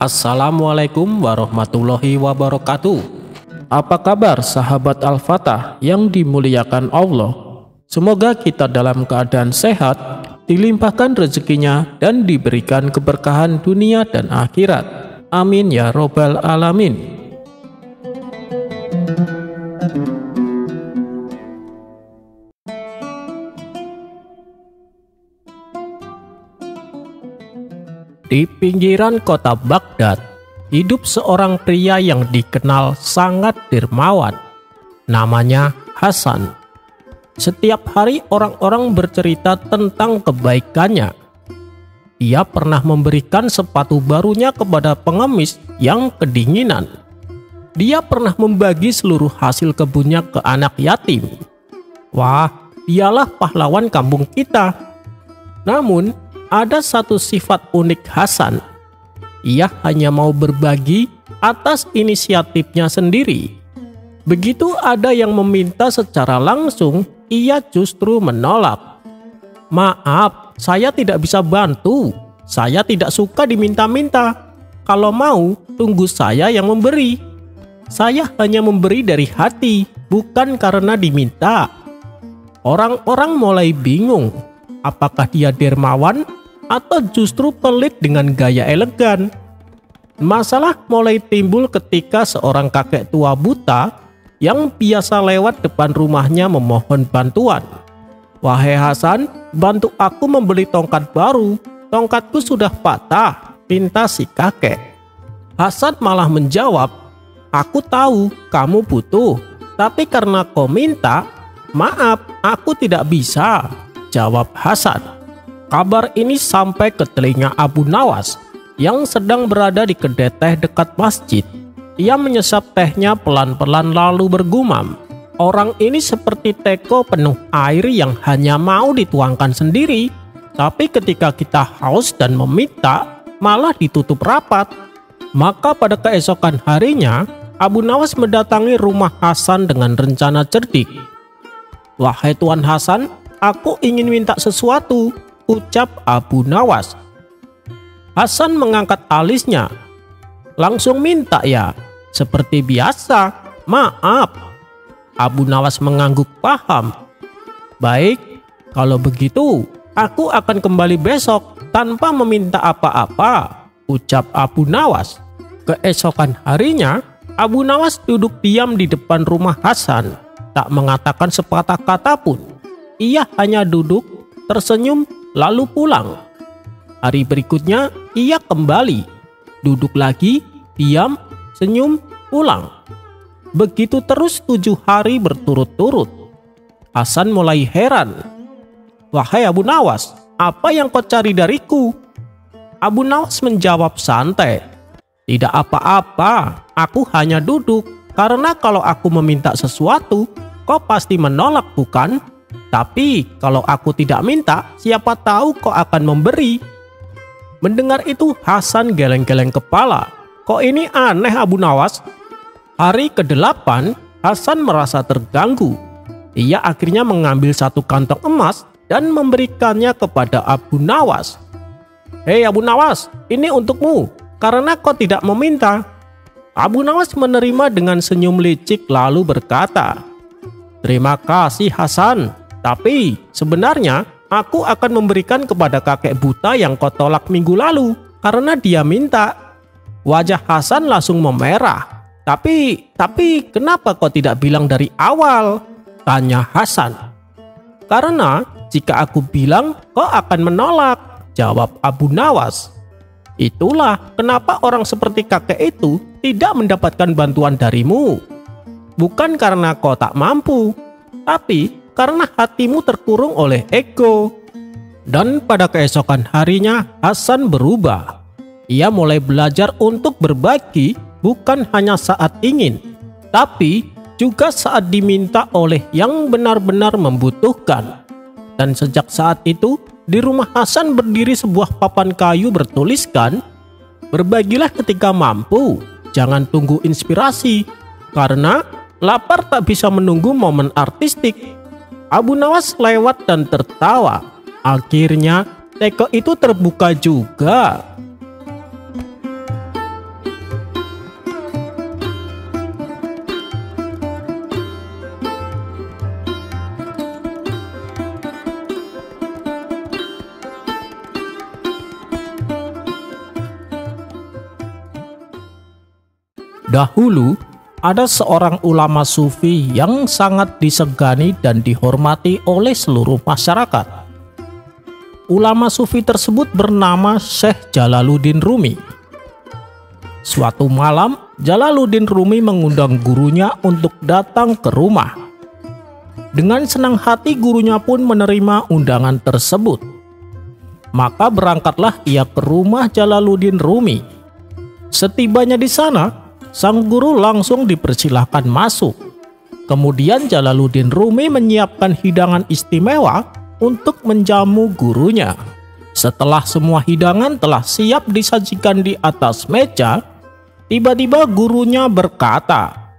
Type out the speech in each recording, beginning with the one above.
Assalamualaikum warahmatullahi wabarakatuh. Apa kabar sahabat Al-Fatah yang dimuliakan Allah? Semoga kita dalam keadaan sehat, dilimpahkan rezekinya dan diberikan keberkahan dunia dan akhirat. Amin ya robbal alamin. Di pinggiran kota Baghdad, hidup seorang pria yang dikenal sangat dermawan. Namanya Hasan. Setiap hari orang-orang bercerita tentang kebaikannya. Dia pernah memberikan sepatu barunya kepada pengemis yang kedinginan. Dia pernah membagi seluruh hasil kebunnya ke anak yatim. Wah, dialah pahlawan kampung kita. Namun, ada satu sifat unik Hasan. Ia hanya mau berbagi atas inisiatifnya sendiri. Begitu ada yang meminta secara langsung, ia justru menolak. Maaf, saya tidak bisa bantu. Saya tidak suka diminta-minta. Kalau mau, tunggu saya yang memberi. Saya hanya memberi dari hati, bukan karena diminta. Orang-orang mulai bingung. Apakah dia dermawan atau justru pelit dengan gaya elegan? Masalah mulai timbul ketika seorang kakek tua buta yang biasa lewat depan rumahnya memohon bantuan. Wahai Hasan, bantu aku membeli tongkat baru. Tongkatku sudah patah, pinta si kakek. Hasan malah menjawab, aku tahu kamu butuh, tapi karena kau minta, maaf, aku tidak bisa. Jawab Hasan. Kabar ini sampai ke telinga Abu Nawas yang sedang berada di kedai teh dekat masjid. Ia menyesap tehnya pelan-pelan lalu bergumam, orang ini seperti teko penuh air yang hanya mau dituangkan sendiri, tapi ketika kita haus dan meminta malah ditutup rapat. Maka pada keesokan harinya Abu Nawas mendatangi rumah Hasan dengan rencana cerdik. Wahai Tuan Hasan, aku ingin minta sesuatu, ucap Abu Nawas. Hasan mengangkat alisnya. Langsung minta ya? Seperti biasa, maaf. Abu Nawas mengangguk paham. Baik, kalau begitu aku akan kembali besok tanpa meminta apa-apa, ucap Abu Nawas. Keesokan harinya, Abu Nawas duduk diam di depan rumah Hasan, tak mengatakan sepatah kata pun. Ia hanya duduk, tersenyum, lalu pulang. Hari berikutnya, ia kembali. Duduk lagi, diam, senyum, pulang. Begitu terus 7 hari berturut-turut. Hasan mulai heran. Wahai Abu Nawas, apa yang kau cari dariku? Abu Nawas menjawab santai. Tidak apa-apa, aku hanya duduk. Karena kalau aku meminta sesuatu, kau pasti menolak, bukan? Tapi kalau aku tidak minta, siapa tahu kau akan memberi. Mendengar itu Hasan geleng-geleng kepala. Kok ini aneh Abu Nawas? Hari ke-8 Hasan merasa terganggu. Ia akhirnya mengambil satu kantong emas dan memberikannya kepada Abu Nawas. Hei Abu Nawas, ini untukmu karena kau tidak meminta. Abu Nawas menerima dengan senyum licik lalu berkata, terima kasih Hasan. Tapi sebenarnya aku akan memberikan kepada kakek buta yang kau tolak minggu lalu karena dia minta. Wajah Hasan langsung memerah. Tapi kenapa kau tidak bilang dari awal? Tanya Hasan. Karena jika aku bilang kau akan menolak, jawab Abu Nawas. Itulah kenapa orang seperti kakek itu tidak mendapatkan bantuan darimu. Bukan karena kau tak mampu, tapi karena hatimu terkurung oleh ego. Dan pada keesokan harinya Hasan berubah. Ia mulai belajar untuk berbagi bukan hanya saat ingin, tapi juga saat diminta oleh yang benar-benar membutuhkan. Dan sejak saat itu di rumah Hasan berdiri sebuah papan kayu bertuliskan, berbagilah ketika mampu, jangan tunggu inspirasi, karena lapar tak bisa menunggu momen artistik. Abu Nawas lewat dan tertawa. Akhirnya teko itu terbuka juga. Dahulu, ada seorang ulama sufi yang sangat disegani dan dihormati oleh seluruh masyarakat. Ulama sufi tersebut bernama Syekh Jalaluddin Rumi. Suatu malam, Jalaluddin Rumi mengundang gurunya untuk datang ke rumah. Dengan senang hati gurunya pun menerima undangan tersebut. Maka berangkatlah ia ke rumah Jalaluddin Rumi. Setibanya di sana, sang guru langsung dipersilahkan masuk. Kemudian Jalaluddin Rumi menyiapkan hidangan istimewa untuk menjamu gurunya. Setelah semua hidangan telah siap disajikan di atas meja, tiba-tiba gurunya berkata,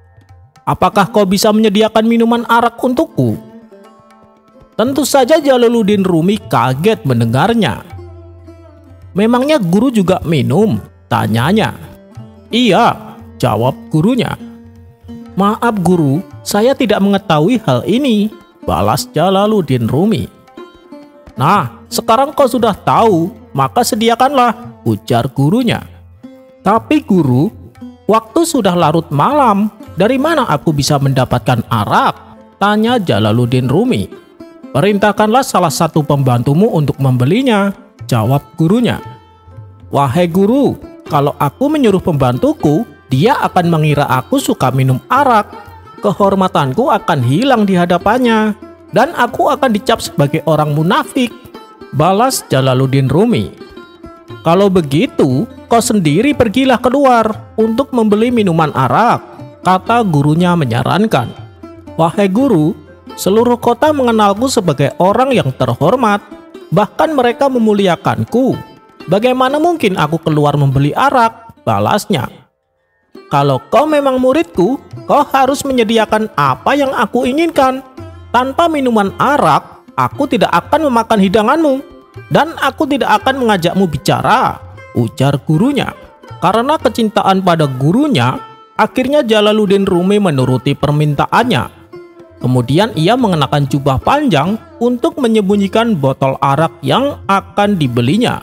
"Apakah kau bisa menyediakan minuman arak untukku?" Tentu saja Jalaluddin Rumi kaget mendengarnya. "Memangnya guru juga minum?" tanyanya. "Iya," jawab gurunya. "Maaf guru, saya tidak mengetahui hal ini," balas Jalaluddin Rumi. "Nah, sekarang kau sudah tahu, maka sediakanlah," ujar gurunya. "Tapi guru, waktu sudah larut malam, dari mana aku bisa mendapatkan arak?" tanya Jalaluddin Rumi. "Perintahkanlah salah satu pembantumu untuk membelinya," jawab gurunya. "Wahai guru, kalau aku menyuruh pembantuku, dia akan mengira aku suka minum arak. Kehormatanku akan hilang di hadapannya, dan aku akan dicap sebagai orang munafik," balas Jalaluddin Rumi. "Kalau begitu, kau sendiri pergilah keluar untuk membeli minuman arak," kata gurunya menyarankan. "Wahai guru, seluruh kota mengenalku sebagai orang yang terhormat, bahkan mereka memuliakanku. Bagaimana mungkin aku keluar membeli arak?" balasnya. "Kalau kau memang muridku, kau harus menyediakan apa yang aku inginkan. Tanpa minuman arak, aku tidak akan memakan hidanganmu, dan aku tidak akan mengajakmu bicara," ujar gurunya. Karena kecintaan pada gurunya, akhirnya Jalaluddin Rumi menuruti permintaannya. Kemudian ia mengenakan jubah panjang untuk menyembunyikan botol arak yang akan dibelinya.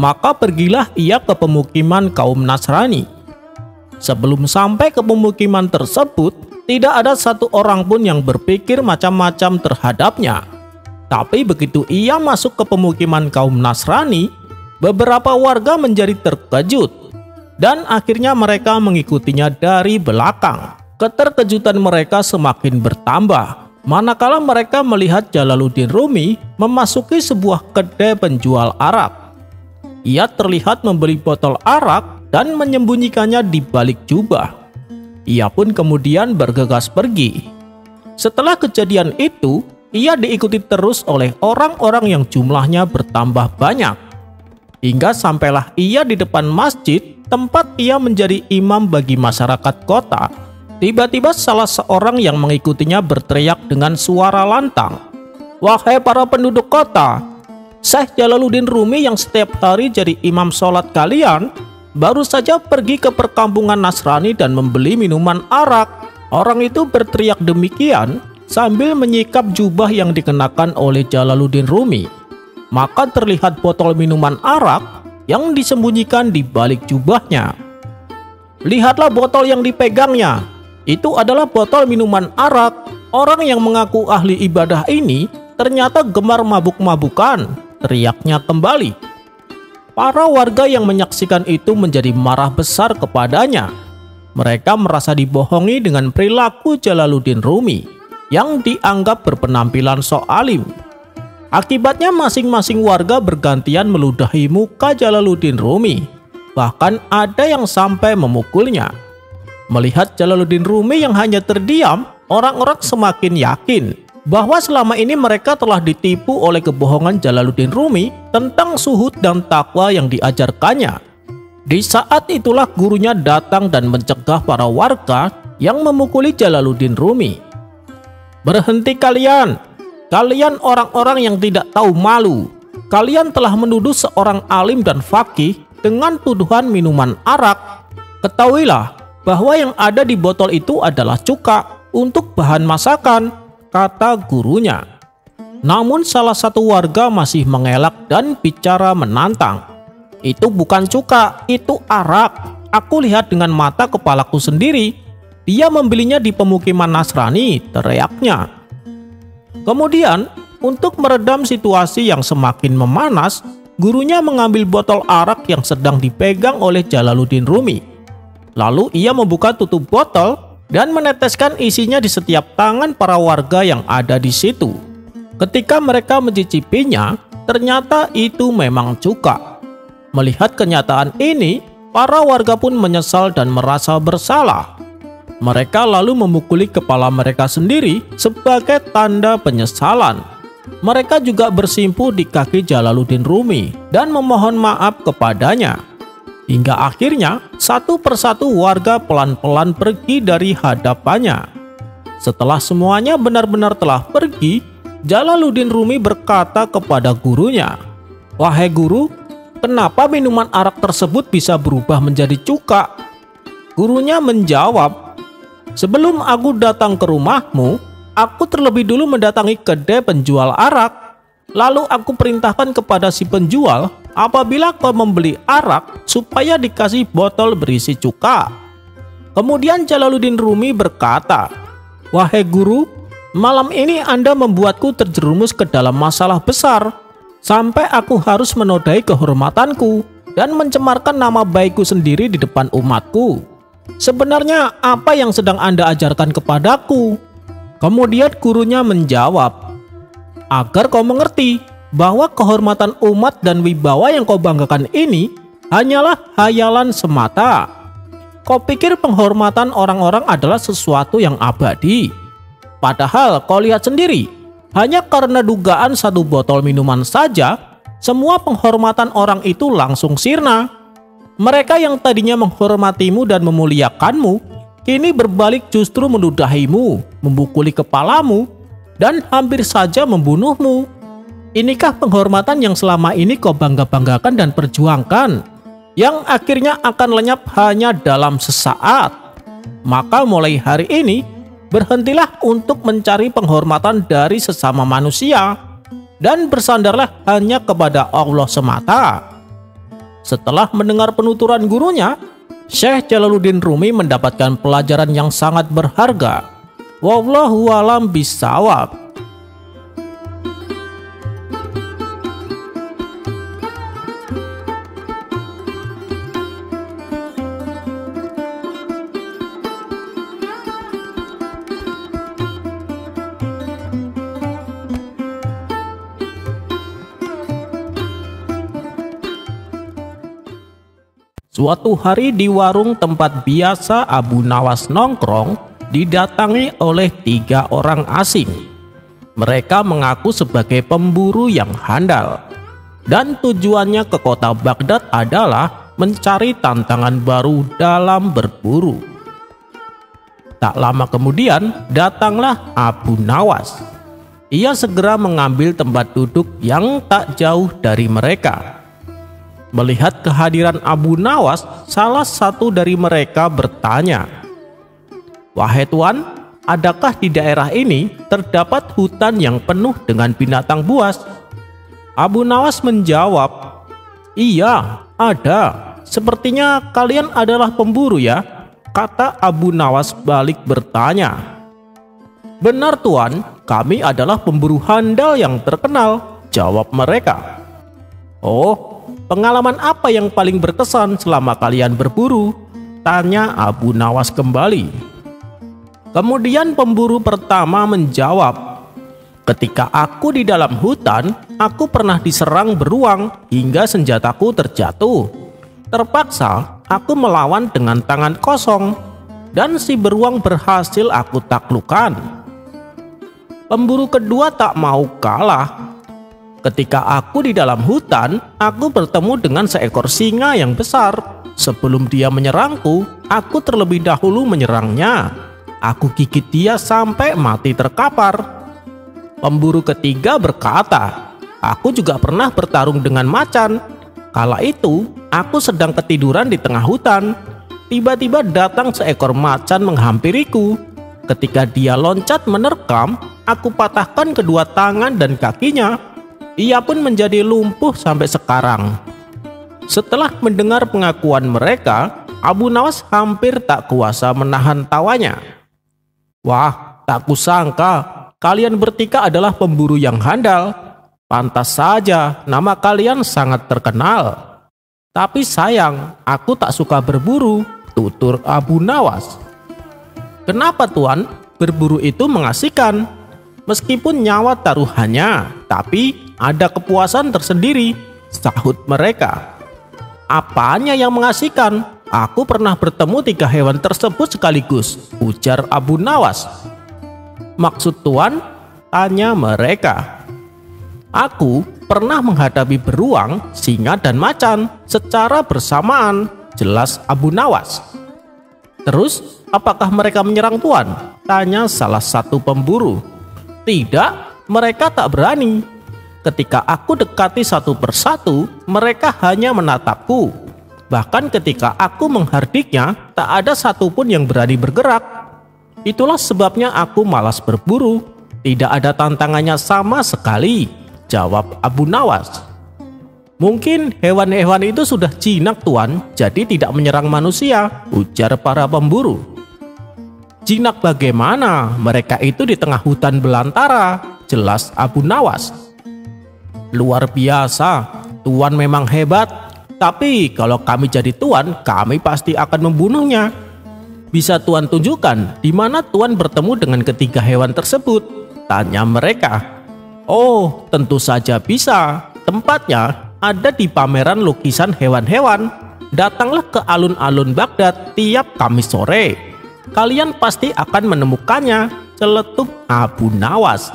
Maka pergilah ia ke pemukiman kaum Nasrani. Sebelum sampai ke pemukiman tersebut, tidak ada satu orang pun yang berpikir macam-macam terhadapnya. Tapi begitu ia masuk ke pemukiman kaum Nasrani, beberapa warga menjadi terkejut, dan akhirnya mereka mengikutinya dari belakang. Keterkejutan mereka semakin bertambah manakala mereka melihat Jalaluddin Rumi memasuki sebuah kedai penjual arak. Ia terlihat membeli botol arak dan menyembunyikannya di balik jubah. Ia pun kemudian bergegas pergi. Setelah kejadian itu, ia diikuti terus oleh orang-orang yang jumlahnya bertambah banyak. Hingga sampailah ia di depan masjid tempat ia menjadi imam bagi masyarakat kota. Tiba-tiba salah seorang yang mengikutinya berteriak dengan suara lantang, "Wahai para penduduk kota, Syekh Jalaluddin Rumi yang setiap hari jadi imam sholat kalian, baru saja pergi ke perkampungan Nasrani dan membeli minuman arak." Orang itu berteriak demikian sambil menyikap jubah yang dikenakan oleh Jalaluddin Rumi. Maka terlihat botol minuman arak yang disembunyikan di balik jubahnya. "Lihatlah botol yang dipegangnya. Itu adalah botol minuman arak. Orang yang mengaku ahli ibadah ini ternyata gemar mabuk-mabukan," teriaknya kembali. Para warga yang menyaksikan itu menjadi marah besar kepadanya. Mereka merasa dibohongi dengan perilaku Jalaluddin Rumi yang dianggap berpenampilan sok alim. Akibatnya masing-masing warga bergantian meludahi muka Jalaluddin Rumi. Bahkan ada yang sampai memukulnya. Melihat Jalaluddin Rumi yang hanya terdiam, orang-orang semakin yakin bahwa selama ini mereka telah ditipu oleh kebohongan Jalaluddin Rumi tentang zuhud dan takwa yang diajarkannya. Di saat itulah gurunya datang dan mencegah para warga yang memukuli Jalaluddin Rumi. "Berhenti kalian! Kalian orang-orang yang tidak tahu malu. Kalian telah menuduh seorang alim dan faqih dengan tuduhan minuman arak. Ketahuilah bahwa yang ada di botol itu adalah cuka untuk bahan masakan," kata gurunya. Namun salah satu warga masih mengelak dan bicara menantang. "Itu bukan cuka, itu arak. Aku lihat dengan mata kepalaku sendiri. Dia membelinya di pemukiman Nasrani, teriaknya. Kemudian, untuk meredam situasi yang semakin memanas, gurunya mengambil botol arak yang sedang dipegang oleh Jalaluddin Rumi. Lalu ia membuka tutup botol dan meneteskan isinya di setiap tangan para warga yang ada di situ. Ketika mereka mencicipinya, ternyata itu memang cuka. Melihat kenyataan ini, para warga pun menyesal dan merasa bersalah. Mereka lalu memukuli kepala mereka sendiri sebagai tanda penyesalan. Mereka juga bersimpuh di kaki Jalaluddin Rumi dan memohon maaf kepadanya. Hingga akhirnya satu persatu warga pelan-pelan pergi dari hadapannya. Setelah semuanya benar-benar telah pergi, Jalaluddin Rumi berkata kepada gurunya, "Wahai guru, kenapa minuman arak tersebut bisa berubah menjadi cuka?" Gurunya menjawab, "Sebelum aku datang ke rumahmu, aku terlebih dulu mendatangi kedai penjual arak. Lalu aku perintahkan kepada si penjual, apabila kau membeli arak, supaya dikasih botol berisi cuka." Kemudian Jalaluddin Rumi berkata, "Wahai guru, malam ini Anda membuatku terjerumus ke dalam masalah besar, sampai aku harus menodai kehormatanku dan mencemarkan nama baikku sendiri di depan umatku. Sebenarnya apa yang sedang Anda ajarkan kepadaku?" Kemudian gurunya menjawab, "Agar kau mengerti bahwa kehormatan umat dan wibawa yang kau banggakan ini hanyalah hayalan semata. Kau pikir penghormatan orang-orang adalah sesuatu yang abadi. Padahal kau lihat sendiri, hanya karena dugaan satu botol minuman saja, semua penghormatan orang itu langsung sirna. Mereka yang tadinya menghormatimu dan memuliakanmu, kini berbalik justru meludahimu, membukuli kepalamu, dan hampir saja membunuhmu. Inikah penghormatan yang selama ini kau bangga-banggakan dan perjuangkan, yang akhirnya akan lenyap hanya dalam sesaat? Maka mulai hari ini, berhentilah untuk mencari penghormatan dari sesama manusia, dan bersandarlah hanya kepada Allah semata." Setelah mendengar penuturan gurunya, Syekh Jalaluddin Rumi mendapatkan pelajaran yang sangat berharga. Wallahu a'lam bishawab. Suatu hari di warung tempat biasa Abu Nawas nongkrong, didatangi oleh 3 orang asing. Mereka mengaku sebagai pemburu yang handal, dan tujuannya ke kota Baghdad adalah mencari tantangan baru dalam berburu. Tak lama kemudian datanglah Abu Nawas. Ia segera mengambil tempat duduk yang tak jauh dari mereka. Melihat kehadiran Abu Nawas, salah satu dari mereka bertanya, "Wahai tuan, adakah di daerah ini terdapat hutan yang penuh dengan binatang buas?" Abu Nawas menjawab, "Iya, ada. Sepertinya kalian adalah pemburu ya?" Kata Abu Nawas balik bertanya. "Benar tuan, kami adalah pemburu handal yang terkenal," jawab mereka. "Oh, pengalaman apa yang paling berkesan selama kalian berburu?" tanya Abu Nawas kembali. Kemudian pemburu pertama menjawab, "Ketika aku di dalam hutan, aku pernah diserang beruang hingga senjataku terjatuh. Terpaksa aku melawan dengan tangan kosong, dan si beruang berhasil aku taklukkan." Pemburu kedua tak mau kalah. "Ketika aku di dalam hutan, aku bertemu dengan seekor singa yang besar. Sebelum dia menyerangku, aku terlebih dahulu menyerangnya. Aku gigit dia sampai mati terkapar." Pemburu ketiga berkata, "Aku juga pernah bertarung dengan macan. Kala itu, aku sedang ketiduran di tengah hutan. Tiba-tiba datang seekor macan menghampiriku. Ketika dia loncat menerkam, aku patahkan kedua tangan dan kakinya. Ia pun menjadi lumpuh sampai sekarang." Setelah mendengar pengakuan mereka, Abu Nawas hampir tak kuasa menahan tawanya. "Wah, tak kusangka kalian bertiga adalah pemburu yang handal. Pantas saja nama kalian sangat terkenal. Tapi sayang, aku tak suka berburu," tutur Abu Nawas. "Kenapa Tuan? Berburu itu mengasihkan. Meskipun nyawa taruhannya, tapi ada kepuasan tersendiri," sahut mereka. "Apanya yang mengasihkan? Aku pernah bertemu 3 hewan tersebut sekaligus," ujar Abu Nawas. "Maksud Tuan?" tanya mereka. "Aku pernah menghadapi beruang, singa, dan macan secara bersamaan," jelas Abu Nawas. "Terus, apakah mereka menyerang Tuan?" tanya salah satu pemburu. "Tidak, mereka tak berani. Ketika aku dekati satu persatu, mereka hanya menatapku. Bahkan ketika aku menghardiknya, tak ada satupun yang berani bergerak. Itulah sebabnya aku malas berburu. Tidak ada tantangannya sama sekali," jawab Abu Nawas. "Mungkin hewan-hewan itu sudah jinak Tuan, jadi tidak menyerang manusia," ujar para pemburu. "Jinak bagaimana? Mereka itu di tengah hutan belantara," jelas Abu Nawas. "Luar biasa, Tuan memang hebat. Tapi kalau kami jadi Tuan, kami pasti akan membunuhnya. Bisa Tuan tunjukkan di mana Tuan bertemu dengan ketiga hewan tersebut?" tanya mereka. "Oh, tentu saja bisa. Tempatnya ada di pameran lukisan hewan-hewan. Datanglah ke alun-alun Baghdad tiap Kamis sore. Kalian pasti akan menemukannya," celetuk Abu Nawas.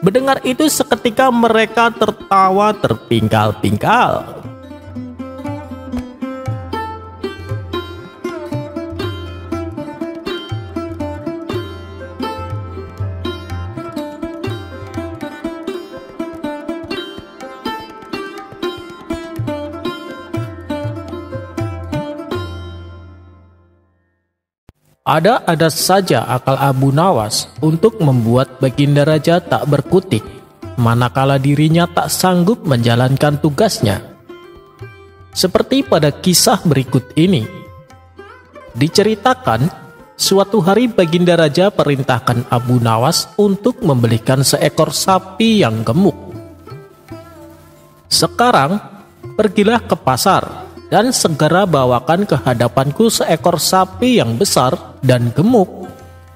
Mendengar itu seketika mereka tertawa terpingkal-pingkal. Ada-ada saja akal Abu Nawas untuk membuat Baginda Raja tak berkutik, manakala dirinya tak sanggup menjalankan tugasnya. Seperti pada kisah berikut ini. Diceritakan, suatu hari Baginda Raja perintahkan Abu Nawas untuk membelikan seekor sapi yang gemuk. "Sekarang, pergilah ke pasar dan segera bawakan ke hadapanku seekor sapi yang besar dan gemuk,"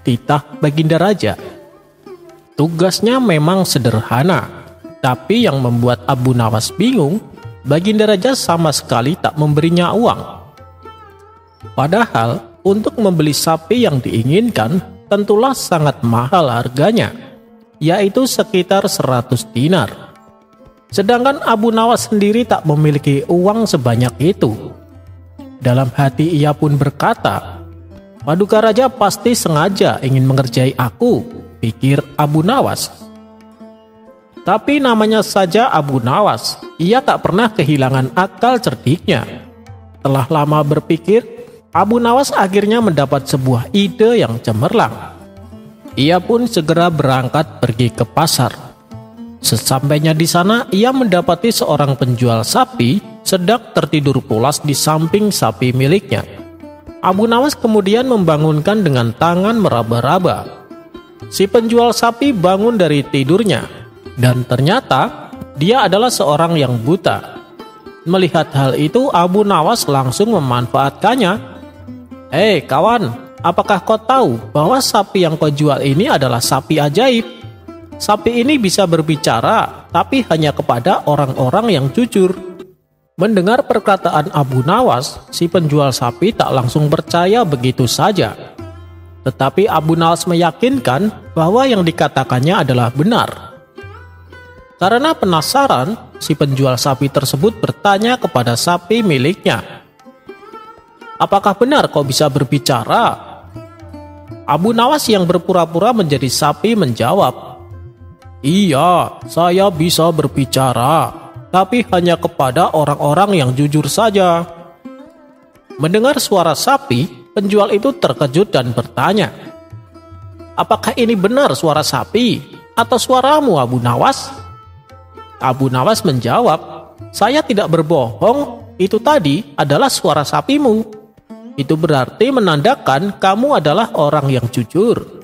titah Baginda Raja. Tugasnya memang sederhana, tapi yang membuat Abu Nawas bingung, Baginda Raja sama sekali tak memberinya uang. Padahal untuk membeli sapi yang diinginkan tentulah sangat mahal harganya, yaitu sekitar 100 dinar. Sedangkan Abu Nawas sendiri tak memiliki uang sebanyak itu. Dalam hati ia pun berkata, "Paduka Raja pasti sengaja ingin mengerjai aku," pikir Abu Nawas. Tapi namanya saja Abu Nawas, ia tak pernah kehilangan akal cerdiknya. Telah lama berpikir, Abu Nawas akhirnya mendapat sebuah ide yang cemerlang. Ia pun segera berangkat pergi ke pasar. Sesampainya di sana, ia mendapati seorang penjual sapi sedang tertidur pulas di samping sapi miliknya. Abu Nawas kemudian membangunkan dengan tangan meraba-raba. Si penjual sapi bangun dari tidurnya, dan ternyata dia adalah seorang yang buta. Melihat hal itu, Abu Nawas langsung memanfaatkannya. "Hei kawan, apakah kau tahu bahwa sapi yang kau jual ini adalah sapi ajaib? Sapi ini bisa berbicara, tapi hanya kepada orang-orang yang jujur." Mendengar perkataan Abu Nawas, si penjual sapi tak langsung percaya begitu saja. Tetapi Abu Nawas meyakinkan bahwa yang dikatakannya adalah benar. Karena penasaran, si penjual sapi tersebut bertanya kepada sapi miliknya, "Apakah benar kau bisa berbicara?" Abu Nawas yang berpura-pura menjadi sapi menjawab, "Iya, saya bisa berbicara, tapi hanya kepada orang-orang yang jujur saja." Mendengar suara sapi, penjual itu terkejut dan bertanya, "Apakah ini benar suara sapi atau suaramu, Abu Nawas?" Abu Nawas menjawab, "Saya tidak berbohong, itu tadi adalah suara sapimu. itu berarti menandakan kamu adalah orang yang jujur.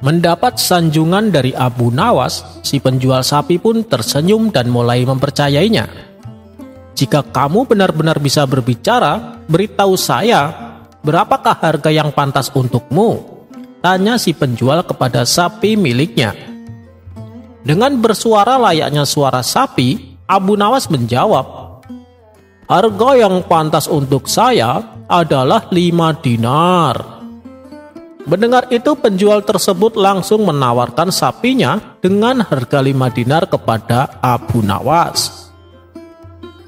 Mendapat sanjungan dari Abu Nawas, si penjual sapi pun tersenyum dan mulai mempercayainya. Jika kamu benar-benar bisa berbicara, beritahu saya, berapakah harga yang pantas untukmu? Tanya si penjual kepada sapi miliknya. Dengan bersuara layaknya suara sapi, Abu Nawas menjawab, harga yang pantas untuk saya adalah 5 dinar. Mendengar itu, penjual tersebut langsung menawarkan sapinya dengan harga 5 dinar kepada Abu Nawas.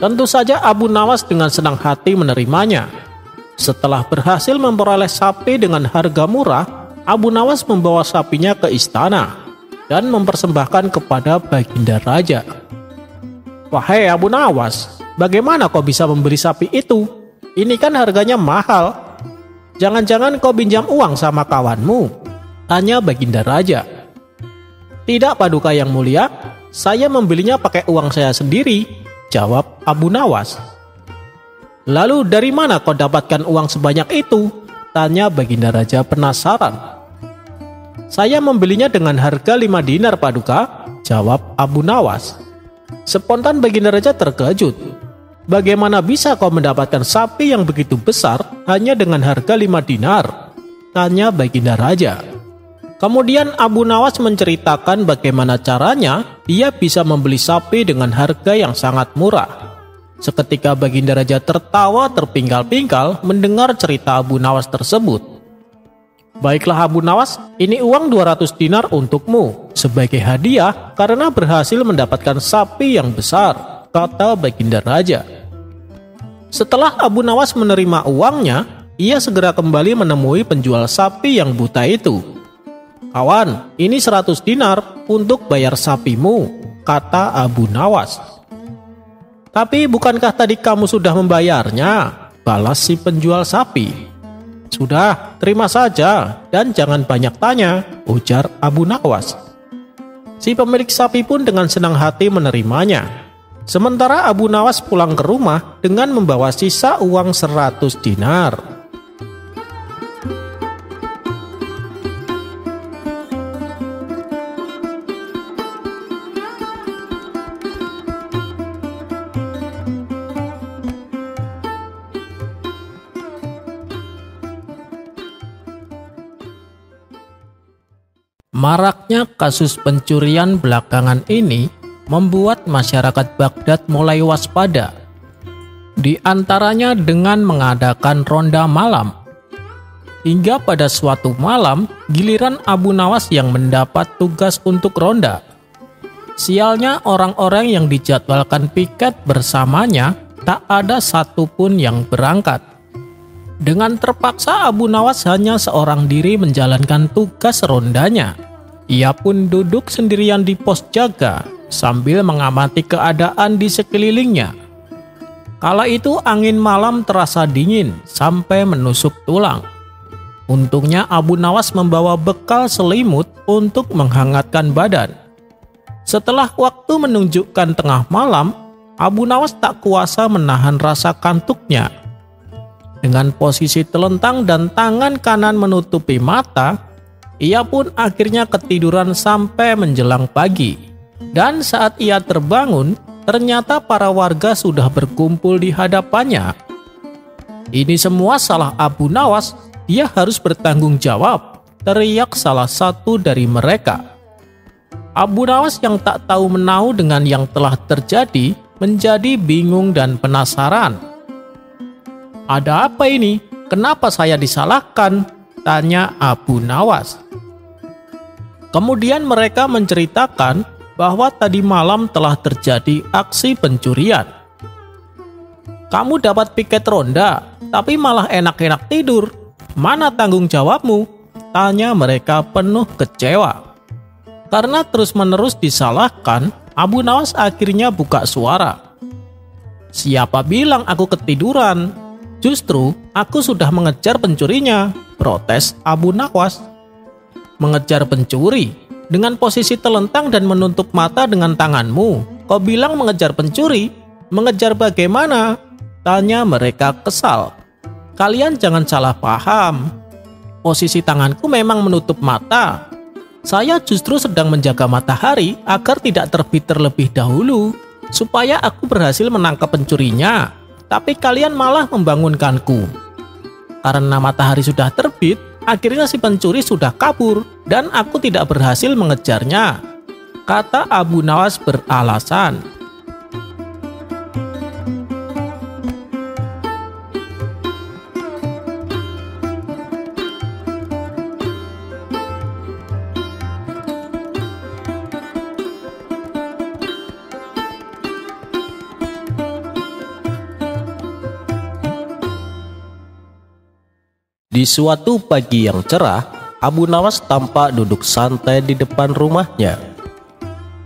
Tentu saja Abu Nawas dengan senang hati menerimanya. Setelah berhasil memperoleh sapi dengan harga murah, Abu Nawas membawa sapinya ke istana dan mempersembahkan kepada Baginda Raja. Wahai Abu Nawas, bagaimana kau bisa membeli sapi itu? Ini kan harganya mahal. Jangan-jangan kau pinjam uang sama kawanmu? Tanya Baginda Raja. Tidak, Paduka yang mulia, saya membelinya pakai uang saya sendiri, jawab Abu Nawas. Lalu dari mana kau dapatkan uang sebanyak itu? Tanya Baginda Raja penasaran. Saya membelinya dengan harga 5 dinar, Paduka, jawab Abu Nawas. Spontan Baginda Raja terkejut. Bagaimana bisa kau mendapatkan sapi yang begitu besar hanya dengan harga 5 dinar? Tanya Baginda Raja. Kemudian Abu Nawas menceritakan bagaimana caranya dia bisa membeli sapi dengan harga yang sangat murah. Seketika Baginda Raja tertawa terpingkal-pingkal mendengar cerita Abu Nawas tersebut. Baiklah Abu Nawas, ini uang 200 dinar untukmu sebagai hadiah karena berhasil mendapatkan sapi yang besar, kata Baginda Raja. Setelah Abu Nawas menerima uangnya, ia segera kembali menemui penjual sapi yang buta itu. Kawan, ini 100 dinar untuk bayar sapimu, kata Abu Nawas. Tapi bukankah tadi kamu sudah membayarnya? Balas si penjual sapi. Sudah, terima saja dan jangan banyak tanya, ujar Abu Nawas. Si pemilik sapi pun dengan senang hati menerimanya. Sementara Abu Nawas pulang ke rumah dengan membawa sisa uang 100 dinar. Maraknya kasus pencurian belakangan ini membuat masyarakat Baghdad mulai waspada. Di antaranya dengan mengadakan ronda malam. Hingga pada suatu malam, giliran Abu Nawas yang mendapat tugas untuk ronda. Sialnya orang-orang yang dijadwalkan piket bersamanya tak ada satupun yang berangkat. Dengan terpaksa Abu Nawas hanya seorang diri menjalankan tugas rondanya. Ia pun duduk sendirian di pos jaga sambil mengamati keadaan di sekelilingnya. Kala itu angin malam terasa dingin sampai menusuk tulang. Untungnya Abu Nawas membawa bekal selimut untuk menghangatkan badan. Setelah waktu menunjukkan tengah malam, Abu Nawas tak kuasa menahan rasa kantuknya. Dengan posisi telentang dan tangan kanan menutupi mata, ia pun akhirnya ketiduran sampai menjelang pagi. Dan saat ia terbangun, ternyata para warga sudah berkumpul di hadapannya. Ini semua salah Abu Nawas, dia harus bertanggung jawab, teriak salah satu dari mereka. Abu Nawas yang tak tahu menahu dengan yang telah terjadi, menjadi bingung dan penasaran. Ada apa ini? Kenapa saya disalahkan? Tanya Abu Nawas. Kemudian mereka menceritakan bahwa tadi malam telah terjadi aksi pencurian. Kamu dapat piket ronda, tapi malah enak-enak tidur. Mana tanggung jawabmu? Tanya mereka penuh kecewa. Karena terus-menerus disalahkan, Abu Nawas akhirnya buka suara. Siapa bilang aku ketiduran? Justru aku sudah mengejar pencurinya, protes Abu Nawas. Mengejar pencuri? Dengan posisi telentang dan menutup mata dengan tanganmu, kau bilang mengejar pencuri? Mengejar bagaimana? Tanya mereka kesal. Kalian jangan salah paham. Posisi tanganku memang menutup mata. Saya justru sedang menjaga matahari agar tidak terbit terlebih dahulu, supaya aku berhasil menangkap pencurinya. Tapi kalian malah membangunkanku. Karena matahari sudah terbit, akhirnya si pencuri sudah kabur dan aku tidak berhasil mengejarnya, kata Abu Nawas beralasan. Di suatu pagi yang cerah, Abu Nawas tampak duduk santai di depan rumahnya.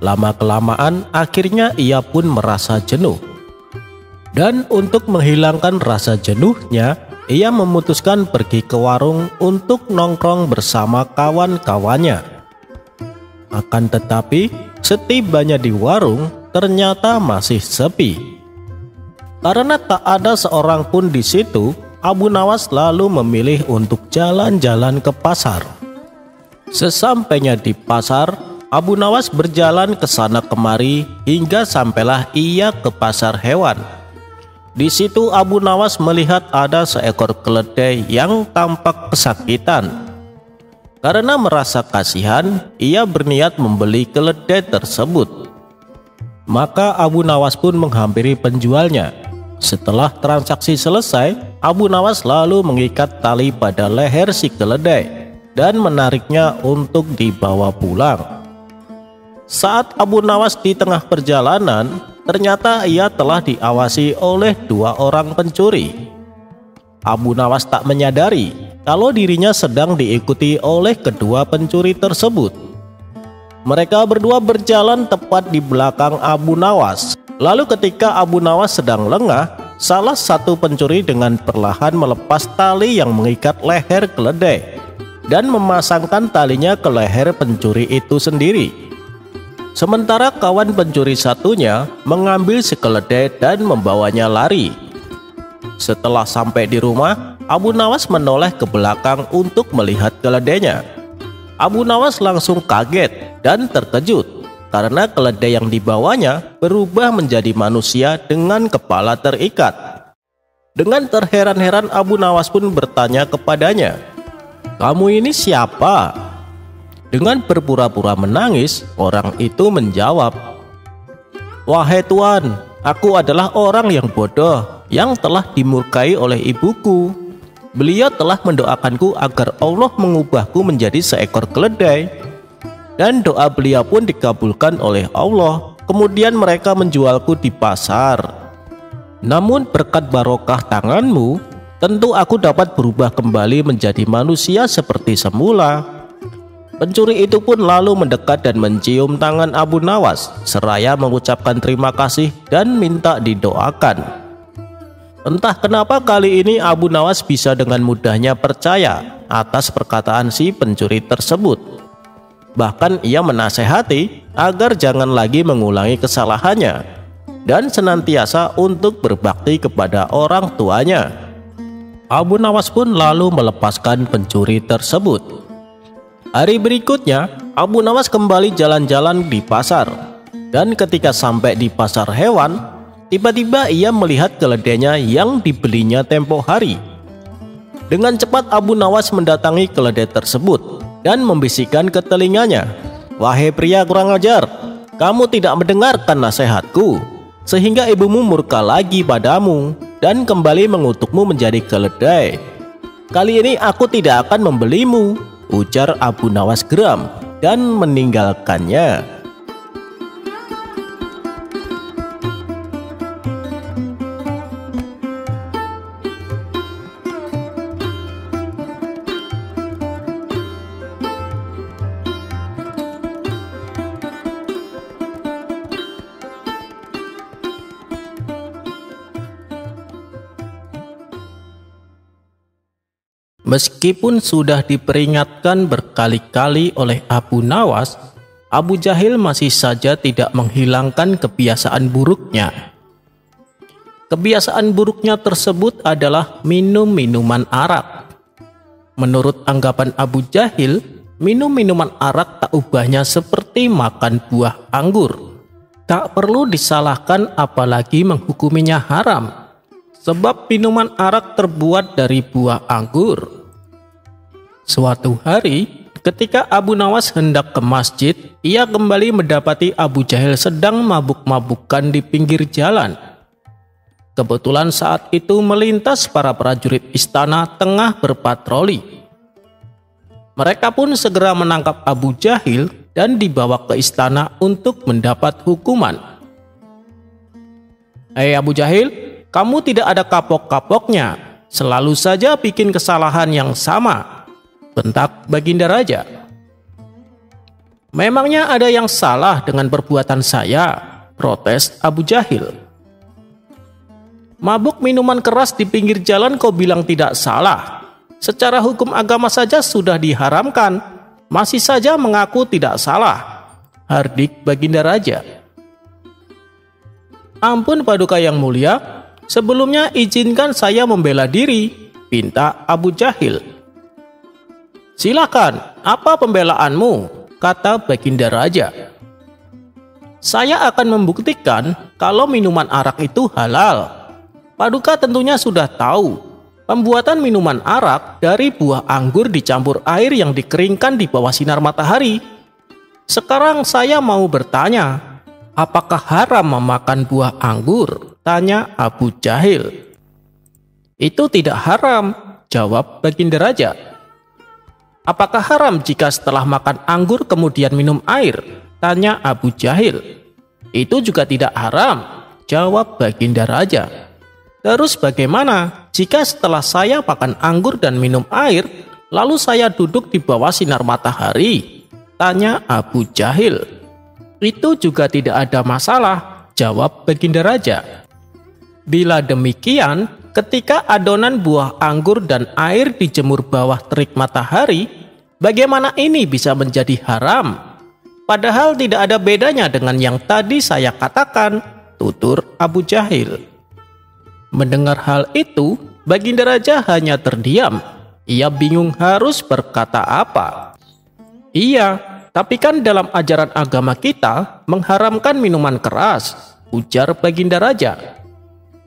Lama-kelamaan akhirnya ia pun merasa jenuh. Dan untuk menghilangkan rasa jenuhnya, ia memutuskan pergi ke warung untuk nongkrong bersama kawan-kawannya. Akan tetapi, setibanya di warung ternyata masih sepi. Karena tak ada seorang pun di situ, Abu Nawas lalu memilih untuk jalan-jalan ke pasar. Sesampainya di pasar, Abu Nawas berjalan ke sana kemari hingga sampailah ia ke pasar hewan. Di situ Abu Nawas melihat ada seekor keledai yang tampak kesakitan. Karena merasa kasihan, ia berniat membeli keledai tersebut. Maka Abu Nawas pun menghampiri penjualnya. Setelah transaksi selesai, Abu Nawas lalu mengikat tali pada leher si keledai dan menariknya untuk dibawa pulang. Saat Abu Nawas di tengah perjalanan, ternyata ia telah diawasi oleh 2 orang pencuri. Abu Nawas tak menyadari kalau dirinya sedang diikuti oleh kedua pencuri tersebut. Mereka berdua berjalan tepat di belakang Abu Nawas. Lalu ketika Abu Nawas sedang lengah, salah satu pencuri dengan perlahan melepas tali yang mengikat leher keledai dan memasangkan talinya ke leher pencuri itu sendiri. Sementara kawan pencuri satunya mengambil si keledai dan membawanya lari. Setelah sampai di rumah, Abu Nawas menoleh ke belakang untuk melihat keledainya. Abu Nawas langsung kaget dan terkejut karena keledai yang dibawanya berubah menjadi manusia dengan kepala terikat. Dengan terheran-heran Abu Nawas pun bertanya kepadanya, "Kamu ini siapa?" Dengan berpura-pura menangis, orang itu menjawab, "Wahai Tuan, aku adalah orang yang bodoh yang telah dimurkai oleh ibuku. Beliau telah mendoakanku agar Allah mengubahku menjadi seekor keledai. Dan doa beliau pun dikabulkan oleh Allah. Kemudian mereka menjualku di pasar. Namun berkat barokah tanganmu, tentu aku dapat berubah kembali menjadi manusia seperti semula." Pencuri itu pun lalu mendekat dan mencium tangan Abu Nawas, seraya mengucapkan terima kasih dan minta didoakan. Entah kenapa kali ini Abu Nawas bisa dengan mudahnya percaya atas perkataan si pencuri tersebut. Bahkan ia menasehati agar jangan lagi mengulangi kesalahannya dan senantiasa untuk berbakti kepada orang tuanya. Abu Nawas pun lalu melepaskan pencuri tersebut. Hari berikutnya, Abu Nawas kembali jalan-jalan di pasar. Dan ketika sampai di pasar hewan, tiba-tiba ia melihat keledainya yang dibelinya tempo hari. Dengan cepat Abu Nawas mendatangi keledai tersebut dan membisikkan ke telinganya, "Wahai pria kurang ajar, kamu tidak mendengarkan nasihatku, sehingga ibumu murka lagi padamu dan kembali mengutukmu menjadi keledai. Kali ini aku tidak akan membelimu," ujar Abu Nawas geram dan meninggalkannya. Meskipun sudah diperingatkan berkali-kali oleh Abu Nawas, Abu Jahil masih saja tidak menghilangkan kebiasaan buruknya. Kebiasaan buruknya tersebut adalah minum minuman arak. Menurut anggapan Abu Jahil, minum minuman arak tak ubahnya seperti makan buah anggur. Tak perlu disalahkan apalagi menghukuminya haram, sebab minuman arak terbuat dari buah anggur. Suatu hari, ketika Abu Nawas hendak ke masjid, ia kembali mendapati Abu Jahil sedang mabuk-mabukan di pinggir jalan. Kebetulan saat itu melintas para prajurit istana tengah berpatroli. Mereka pun segera menangkap Abu Jahil dan dibawa ke istana untuk mendapat hukuman. "Hei Abu Jahil, kamu tidak ada kapok-kapoknya, selalu saja bikin kesalahan yang sama," bentak Baginda Raja. "Memangnya ada yang salah dengan perbuatan saya?" protes Abu Jahil. "Mabuk minuman keras di pinggir jalan kau bilang tidak salah. Secara hukum agama saja sudah diharamkan, masih saja mengaku tidak salah," hardik Baginda Raja. "Ampun Paduka yang mulia, sebelumnya izinkan saya membela diri," pinta Abu Jahil. "Silakan, apa pembelaanmu?" kata Baginda Raja. "Saya akan membuktikan kalau minuman arak itu halal. Paduka tentunya sudah tahu, pembuatan minuman arak dari buah anggur dicampur air yang dikeringkan di bawah sinar matahari. Sekarang saya mau bertanya, apakah haram memakan buah anggur?" tanya Abu Jahil. "Itu tidak haram," jawab Baginda Raja. "Apakah haram jika setelah makan anggur kemudian minum air?" tanya Abu Jahil. "Itu juga tidak haram," jawab Baginda Raja. "Terus bagaimana jika setelah saya makan anggur dan minum air, lalu saya duduk di bawah sinar matahari?" tanya Abu Jahil. "Itu juga tidak ada masalah," jawab Baginda Raja. "Bila demikian, ketika adonan buah anggur dan air dijemur bawah terik matahari, bagaimana ini bisa menjadi haram? Padahal tidak ada bedanya dengan yang tadi saya katakan," tutur Abu Jahil. Mendengar hal itu, Baginda Raja hanya terdiam. Ia bingung harus berkata apa. "Iya, tapi kan dalam ajaran agama kita mengharamkan minuman keras," ujar Baginda Raja.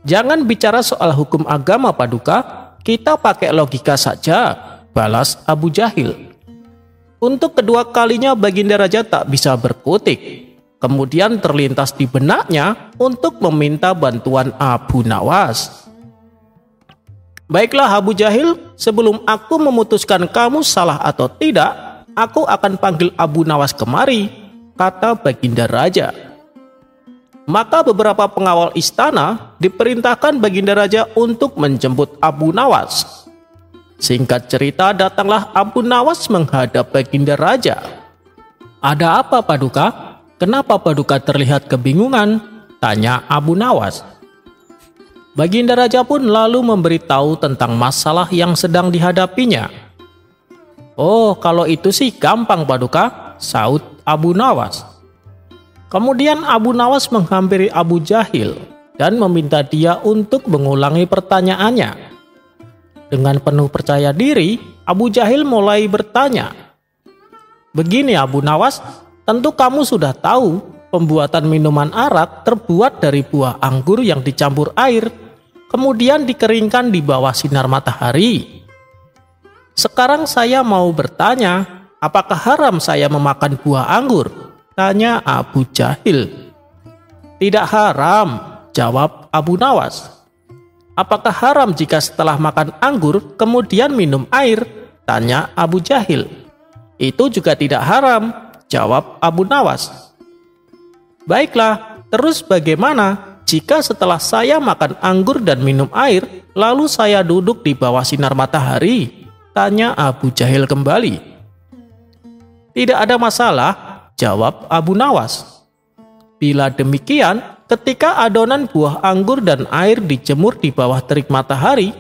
"Jangan bicara soal hukum agama Paduka, kita pakai logika saja," balas Abu Jahil. Untuk kedua kalinya Baginda Raja tak bisa berkutik. Kemudian terlintas di benaknya untuk meminta bantuan Abu Nawas. "Baiklah Abu Jahil, sebelum aku memutuskan kamu salah atau tidak, aku akan panggil Abu Nawas kemari," kata Baginda Raja. Maka beberapa pengawal istana diperintahkan Baginda Raja untuk menjemput Abu Nawas. Singkat cerita, datanglah Abu Nawas menghadap Baginda Raja. "Ada apa Paduka? Kenapa Paduka terlihat kebingungan?" tanya Abu Nawas. Baginda Raja pun lalu memberitahu tentang masalah yang sedang dihadapinya. "Oh, kalau itu sih gampang Paduka," saut Abu Nawas. Kemudian Abu Nawas menghampiri Abu Jahil dan meminta dia untuk mengulangi pertanyaannya. Dengan penuh percaya diri, Abu Jahil mulai bertanya, "Begini Abu Nawas, tentu kamu sudah tahu pembuatan minuman arak terbuat dari buah anggur yang dicampur air, kemudian dikeringkan di bawah sinar matahari. Sekarang saya mau bertanya, apakah haram saya memakan buah anggur?" tanya Abu Jahil. "Tidak haram," jawab Abu Nawas. "Apakah haram jika setelah makan anggur kemudian minum air?" tanya Abu Jahil. "Itu juga tidak haram," jawab Abu Nawas. "Baiklah, terus bagaimana jika setelah saya makan anggur dan minum air, lalu saya duduk di bawah sinar matahari?" tanya Abu Jahil kembali. "Tidak ada masalah," jawab Abu Nawas. "Bila demikian, ketika adonan buah anggur dan air dijemur di bawah terik matahari,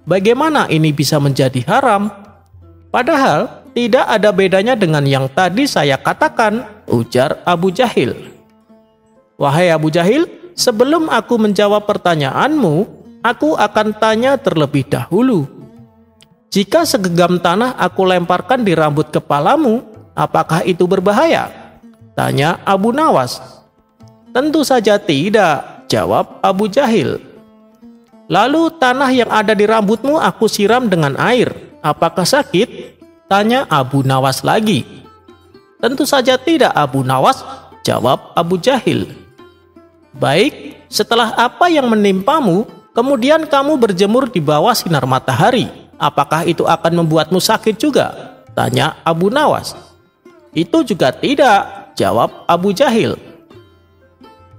bagaimana ini bisa menjadi haram? Padahal tidak ada bedanya dengan yang tadi saya katakan," ujar Abu Jahil. "Wahai Abu Jahil, sebelum aku menjawab pertanyaanmu, aku akan tanya terlebih dahulu. Jika segenggam tanah aku lemparkan di rambut kepalamu, apakah itu berbahaya? Tanya Abu Nawas. Tentu saja tidak, jawab Abu Jahil. Lalu tanah yang ada di rambutmu aku siram dengan air, apakah sakit? Tanya Abu Nawas lagi. Tentu saja tidak, Abu Nawas, jawab Abu Jahil. Baik, setelah apa yang menimpamu, kemudian kamu berjemur di bawah sinar matahari, apakah itu akan membuatmu sakit juga? Tanya Abu Nawas. Itu juga tidak, jawab Abu Jahil.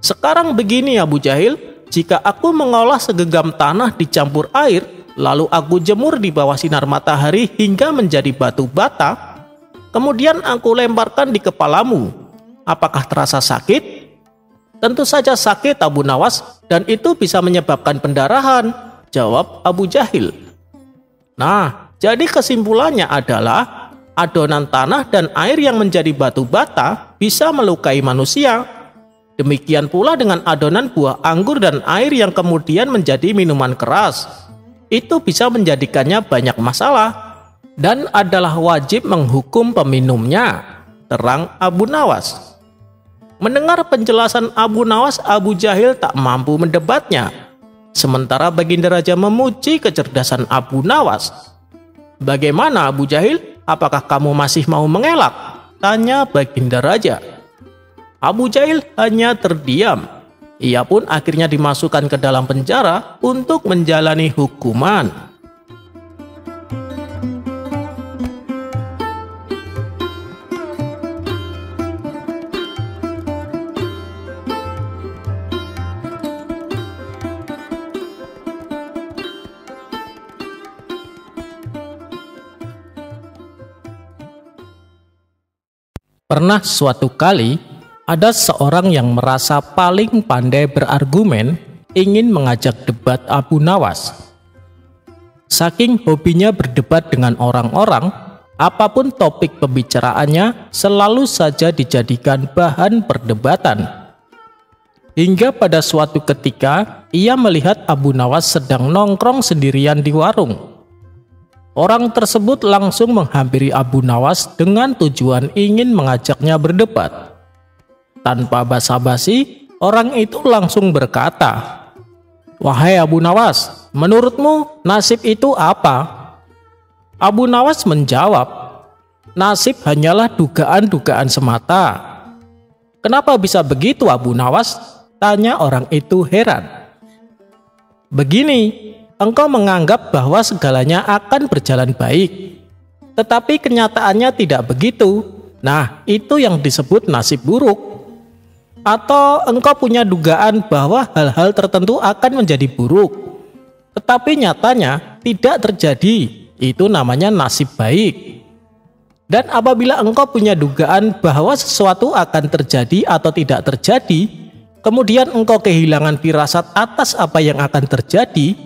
Sekarang begini Abu Jahil, jika aku mengolah segenggam tanah dicampur air, lalu aku jemur di bawah sinar matahari hingga menjadi batu bata, kemudian aku lemparkan di kepalamu, apakah terasa sakit? Tentu saja sakit Abu Nawas, dan itu bisa menyebabkan pendarahan, jawab Abu Jahil. Nah, jadi kesimpulannya adalah adonan tanah dan air yang menjadi batu bata bisa melukai manusia. Demikian pula dengan adonan buah anggur dan air yang kemudian menjadi minuman keras. Itu bisa menjadikannya banyak masalah dan adalah wajib menghukum peminumnya, terang Abu Nawas. Mendengar penjelasan Abu Nawas, Abu Jahil tak mampu mendebatnya. Sementara Baginda Raja memuji kecerdasan Abu Nawas. Bagaimana Abu Jahil? Apakah kamu masih mau mengelak? Tanya Baginda Raja. Abu Jahil hanya terdiam. Ia pun akhirnya dimasukkan ke dalam penjara untuk menjalani hukuman. Pernah suatu kali, ada seorang yang merasa paling pandai berargumen ingin mengajak debat Abu Nawas. Saking hobinya berdebat dengan orang-orang, apapun topik pembicaraannya selalu saja dijadikan bahan perdebatan. Hingga pada suatu ketika, ia melihat Abu Nawas sedang nongkrong sendirian di warung. Orang tersebut langsung menghampiri Abu Nawas dengan tujuan ingin mengajaknya berdebat. Tanpa basa-basi, orang itu langsung berkata, "Wahai Abu Nawas, menurutmu nasib itu apa?" Abu Nawas menjawab, "Nasib hanyalah dugaan-dugaan semata." "Kenapa bisa begitu Abu Nawas?" tanya orang itu heran. "Begini, engkau menganggap bahwa segalanya akan berjalan baik, tetapi kenyataannya tidak begitu. Nah, itu yang disebut nasib buruk. Atau engkau punya dugaan bahwa hal-hal tertentu akan menjadi buruk, tetapi nyatanya tidak terjadi. Itu namanya nasib baik. Dan apabila engkau punya dugaan bahwa sesuatu akan terjadi atau tidak terjadi, kemudian engkau kehilangan firasat atas apa yang akan terjadi,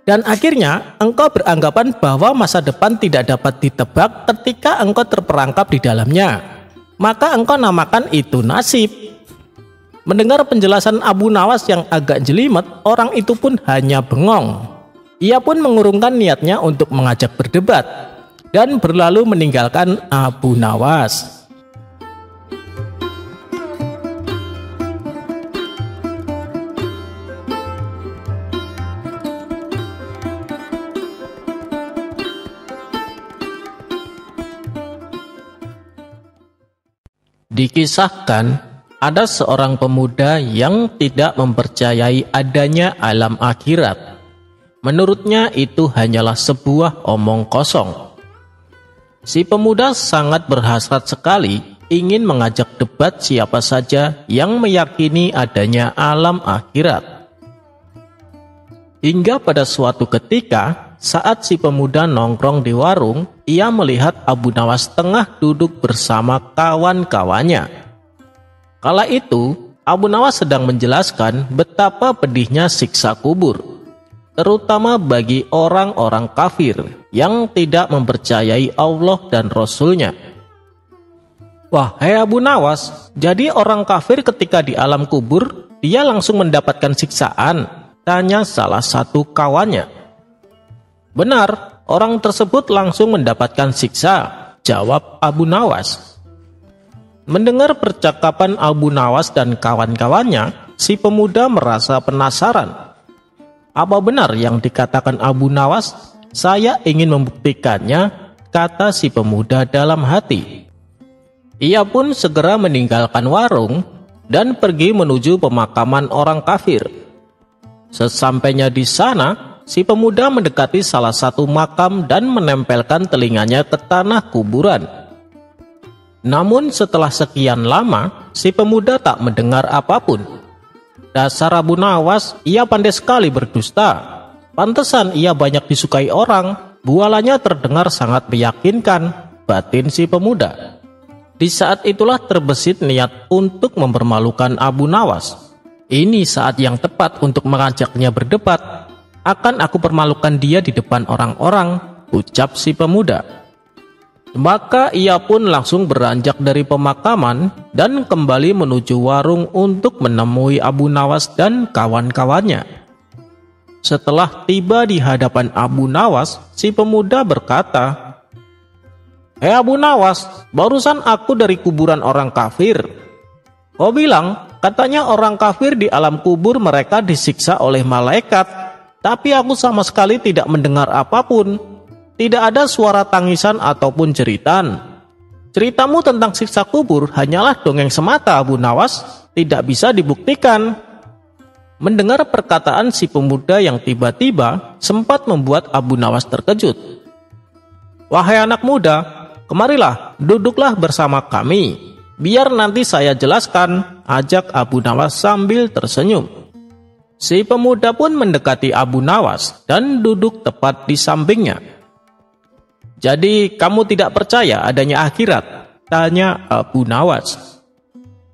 dan akhirnya engkau beranggapan bahwa masa depan tidak dapat ditebak ketika engkau terperangkap di dalamnya, maka engkau namakan itu nasib." Mendengar penjelasan Abu Nawas yang agak jelimet, orang itu pun hanya bengong. Ia pun mengurungkan niatnya untuk mengajak berdebat dan berlalu meninggalkan Abu Nawas. Dikisahkan, ada seorang pemuda yang tidak mempercayai adanya alam akhirat. Menurutnya itu hanyalah sebuah omong kosong. Si pemuda sangat berhasrat sekali ingin mengajak debat siapa saja yang meyakini adanya alam akhirat. Hingga pada suatu ketika, saat si pemuda nongkrong di warung, ia melihat Abu Nawas tengah duduk bersama kawan-kawannya. Kala itu, Abu Nawas sedang menjelaskan betapa pedihnya siksa kubur, terutama bagi orang-orang kafir yang tidak mempercayai Allah dan Rasul-Nya. "Wahai Abu Nawas, jadi orang kafir ketika di alam kubur dia langsung mendapatkan siksaan?" tanya salah satu kawannya. "Benar, orang tersebut langsung mendapatkan siksa," jawab Abu Nawas. Mendengar percakapan Abu Nawas dan kawan-kawannya, si pemuda merasa penasaran. "Apa benar yang dikatakan Abu Nawas? Saya ingin membuktikannya," kata si pemuda dalam hati. Ia pun segera meninggalkan warung dan pergi menuju pemakaman orang kafir. Sesampainya di sana, si pemuda mendekati salah satu makam dan menempelkan telinganya ke tanah kuburan. Namun setelah sekian lama, si pemuda tak mendengar apapun. Dasar Abu Nawas, ia pandai sekali berdusta. Pantesan ia banyak disukai orang. Bualannya terdengar sangat meyakinkan, batin si pemuda. Di saat itulah terbesit niat untuk mempermalukan Abu Nawas. "Ini saat yang tepat untuk mengajaknya berdebat. Akan aku permalukan dia di depan orang-orang," ucap si pemuda. Maka ia pun langsung beranjak dari pemakaman dan kembali menuju warung untuk menemui Abu Nawas dan kawan-kawannya. Setelah tiba di hadapan Abu Nawas, si pemuda berkata, "Hei Abu Nawas, barusan aku dari kuburan orang kafir. Kau bilang, katanya orang kafir di alam kubur mereka disiksa oleh malaikat, tapi aku sama sekali tidak mendengar apapun. Tidak ada suara tangisan ataupun jeritan. Ceritamu tentang siksa kubur hanyalah dongeng semata Abu Nawas, tidak bisa dibuktikan." Mendengar perkataan si pemuda yang tiba-tiba sempat membuat Abu Nawas terkejut. "Wahai anak muda, kemarilah, duduklah bersama kami. Biar nanti saya jelaskan," ajak Abu Nawas sambil tersenyum. Si pemuda pun mendekati Abu Nawas dan duduk tepat di sampingnya. "Jadi kamu tidak percaya adanya akhirat?" tanya Abu Nawas.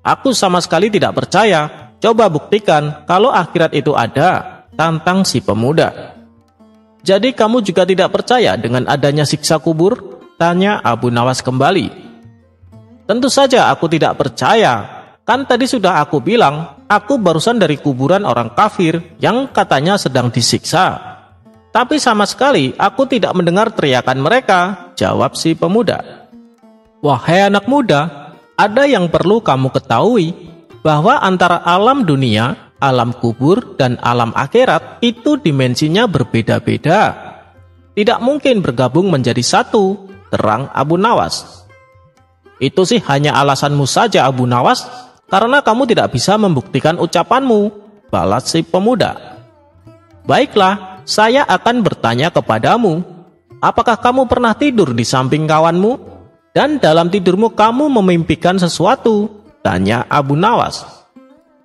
"Aku sama sekali tidak percaya. Coba buktikan kalau akhirat itu ada," tantang si pemuda. "Jadi kamu juga tidak percaya dengan adanya siksa kubur?" tanya Abu Nawas kembali. "Tentu saja aku tidak percaya. Kan tadi sudah aku bilang, aku barusan dari kuburan orang kafir yang katanya sedang disiksa. Tapi sama sekali aku tidak mendengar teriakan mereka," jawab si pemuda. "Wahai anak muda, ada yang perlu kamu ketahui, bahwa antara alam dunia, alam kubur, dan alam akhirat itu dimensinya berbeda-beda. Tidak mungkin bergabung menjadi satu," terang Abu Nawas. "Itu sih hanya alasanmu saja Abu Nawas, karena kamu tidak bisa membuktikan ucapanmu," balas si pemuda. "Baiklah, saya akan bertanya kepadamu. Apakah kamu pernah tidur di samping kawanmu? Dan dalam tidurmu kamu memimpikan sesuatu?" tanya Abu Nawas.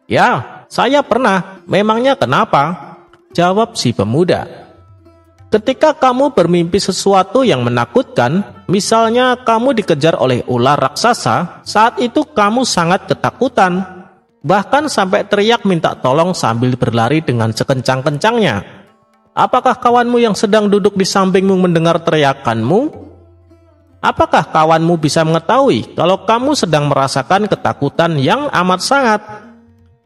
"Ya, saya pernah. Memangnya kenapa?" jawab si pemuda. "Ketika kamu bermimpi sesuatu yang menakutkan, misalnya kamu dikejar oleh ular raksasa, saat itu kamu sangat ketakutan, bahkan sampai teriak minta tolong sambil berlari dengan sekencang-kencangnya. Apakah kawanmu yang sedang duduk di sampingmu mendengar teriakanmu? Apakah kawanmu bisa mengetahui kalau kamu sedang merasakan ketakutan yang amat sangat?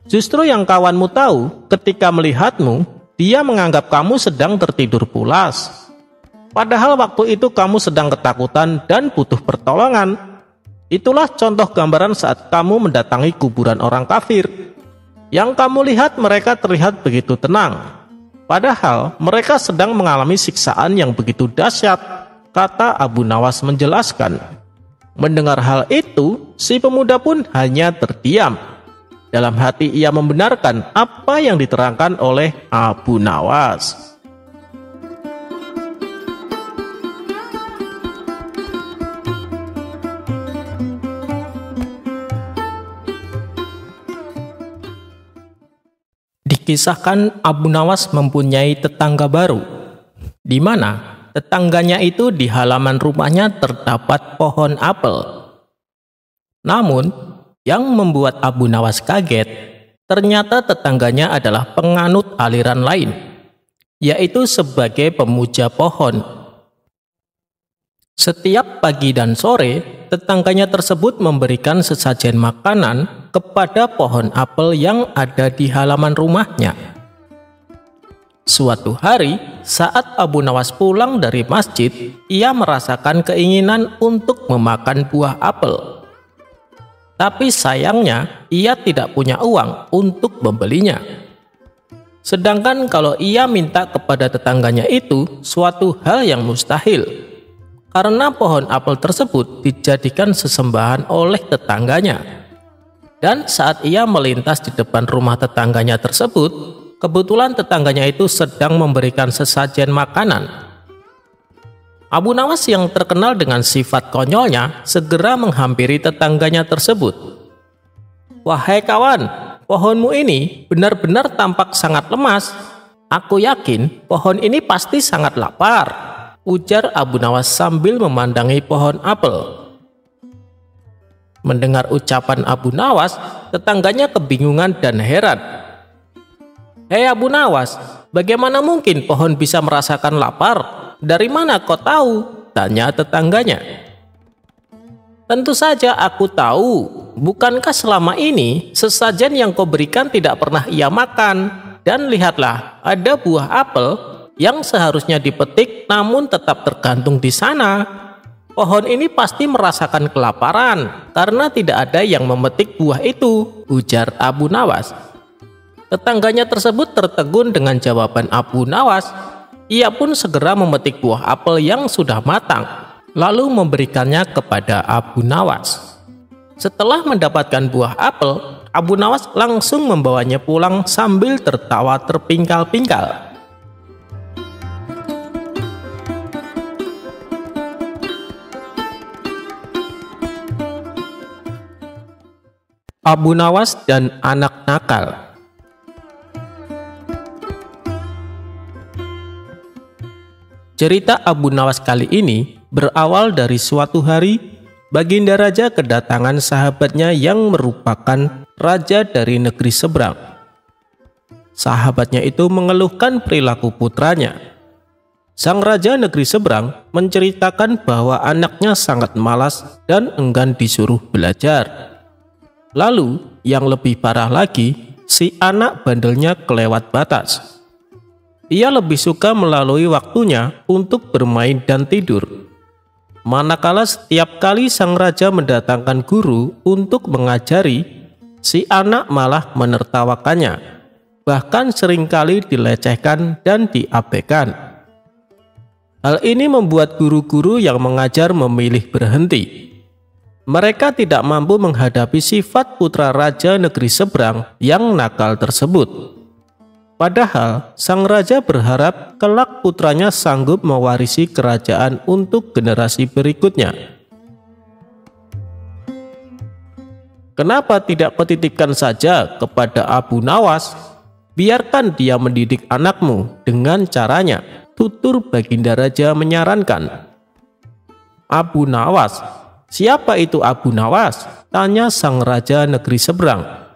Justru yang kawanmu tahu ketika melihatmu, dia menganggap kamu sedang tertidur pulas. Padahal waktu itu kamu sedang ketakutan dan butuh pertolongan. Itulah contoh gambaran saat kamu mendatangi kuburan orang kafir. Yang kamu lihat mereka terlihat begitu tenang. Padahal mereka sedang mengalami siksaan yang begitu dahsyat," kata Abu Nawas menjelaskan. Mendengar hal itu, si pemuda pun hanya terdiam. Dalam hati ia membenarkan apa yang diterangkan oleh Abu Nawas. Dikisahkan Abu Nawas mempunyai tetangga baru, di mana tetangganya itu di halaman rumahnya terdapat pohon apel. Namun, yang membuat Abu Nawas kaget, ternyata tetangganya adalah penganut aliran lain, yaitu sebagai pemuja pohon. Setiap pagi dan sore, tetangganya tersebut memberikan sesajen makanan kepada pohon apel yang ada di halaman rumahnya. Suatu hari, saat Abu Nawas pulang dari masjid, ia merasakan keinginan untuk memakan buah apel. Tapi sayangnya, ia tidak punya uang untuk membelinya. Sedangkan kalau ia minta kepada tetangganya itu suatu hal yang mustahil, karena pohon apel tersebut dijadikan sesembahan oleh tetangganya. Dan saat ia melintas di depan rumah tetangganya tersebut, kebetulan tetangganya itu sedang memberikan sesajen makanan. Abu Nawas yang terkenal dengan sifat konyolnya segera menghampiri tetangganya tersebut. "Wahai kawan, pohonmu ini benar-benar tampak sangat lemas. Aku yakin pohon ini pasti sangat lapar," ujar Abu Nawas sambil memandangi pohon apel. Mendengar ucapan Abu Nawas, tetangganya kebingungan dan heran. "Hei Abu Nawas, bagaimana mungkin pohon bisa merasakan lapar? Dari mana kau tahu?" tanya tetangganya. "Tentu saja aku tahu. Bukankah selama ini sesajen yang kau berikan tidak pernah ia makan? Dan lihatlah, ada buah apel yang seharusnya dipetik namun tetap tergantung di sana. Pohon ini pasti merasakan kelaparan karena tidak ada yang memetik buah itu," ujar Abu Nawas. Tetangganya tersebut tertegun dengan jawaban Abu Nawas. Ia pun segera memetik buah apel yang sudah matang, lalu memberikannya kepada Abu Nawas. Setelah mendapatkan buah apel, Abu Nawas langsung membawanya pulang sambil tertawa terpingkal-pingkal. Abu Nawas dan anak nakal. Cerita Abu Nawas kali ini berawal dari suatu hari Baginda Raja kedatangan sahabatnya yang merupakan raja dari negeri seberang. Sahabatnya itu mengeluhkan perilaku putranya. Sang raja negeri seberang menceritakan bahwa anaknya sangat malas dan enggan disuruh belajar. Lalu, yang lebih parah lagi, si anak bandelnya kelewat batas. Ia lebih suka melalui waktunya untuk bermain dan tidur. Manakala setiap kali sang raja mendatangkan guru untuk mengajari, si anak malah menertawakannya, bahkan seringkali dilecehkan dan diabaikan. Hal ini membuat guru-guru yang mengajar memilih berhenti. Mereka tidak mampu menghadapi sifat putra raja negeri seberang yang nakal tersebut. Padahal sang raja berharap kelak putranya sanggup mewarisi kerajaan untuk generasi berikutnya. Kenapa tidak kau titipkan saja kepada Abu Nawas? Biarkan dia mendidik anakmu dengan caranya, tutur Baginda Raja menyarankan. "Abu Nawas? Siapa itu Abu Nawas?" tanya sang raja negeri seberang.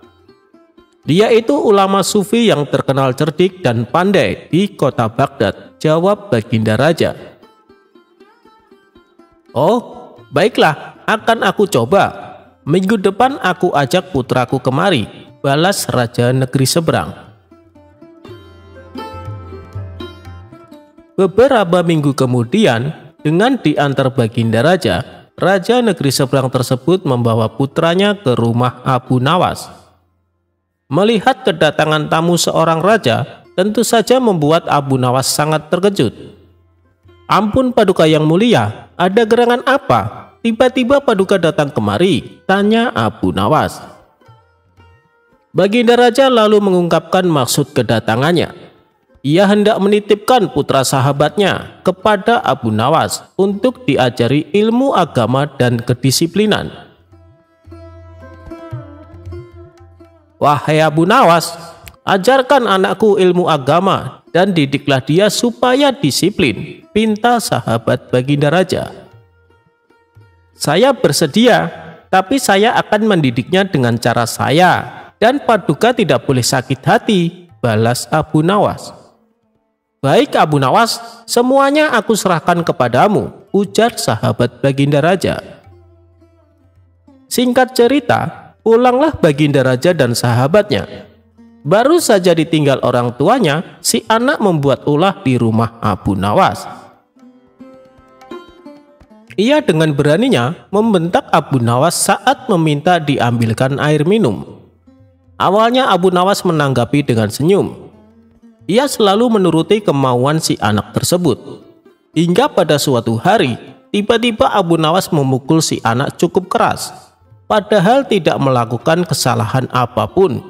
"Dia itu ulama sufi yang terkenal cerdik dan pandai di kota Baghdad," jawab Baginda Raja. "Oh, baiklah, akan aku coba. Minggu depan aku ajak putraku kemari," balas raja negeri seberang. Beberapa minggu kemudian, dengan diantar Baginda Raja, raja negeri seberang tersebut membawa putranya ke rumah Abu Nawas. Melihat kedatangan tamu seorang raja, tentu saja membuat Abu Nawas sangat terkejut. "Ampun Paduka yang mulia, ada gerangan apa? Tiba-tiba Paduka datang kemari?" tanya Abu Nawas. Baginda Raja lalu mengungkapkan maksud kedatangannya. Ia hendak menitipkan putra sahabatnya kepada Abu Nawas untuk diajari ilmu agama dan kedisiplinan. "Wahai Abu Nawas, ajarkan anakku ilmu agama dan didiklah dia supaya disiplin," pinta sahabat Baginda Raja. "Saya bersedia, tapi saya akan mendidiknya dengan cara saya, dan Paduka tidak boleh sakit hati," balas Abu Nawas. "Baik Abu Nawas, semuanya aku serahkan kepadamu," ujar sahabat Baginda Raja. Singkat cerita, pulanglah Baginda Raja dan sahabatnya. Baru saja ditinggal orang tuanya, si anak membuat ulah di rumah Abu Nawas. Ia dengan beraninya membentak Abu Nawas saat meminta diambilkan air minum. Awalnya Abu Nawas menanggapi dengan senyum. Ia selalu menuruti kemauan si anak tersebut. Hingga pada suatu hari, tiba-tiba Abu Nawas memukul si anak cukup keras, padahal tidak melakukan kesalahan apapun.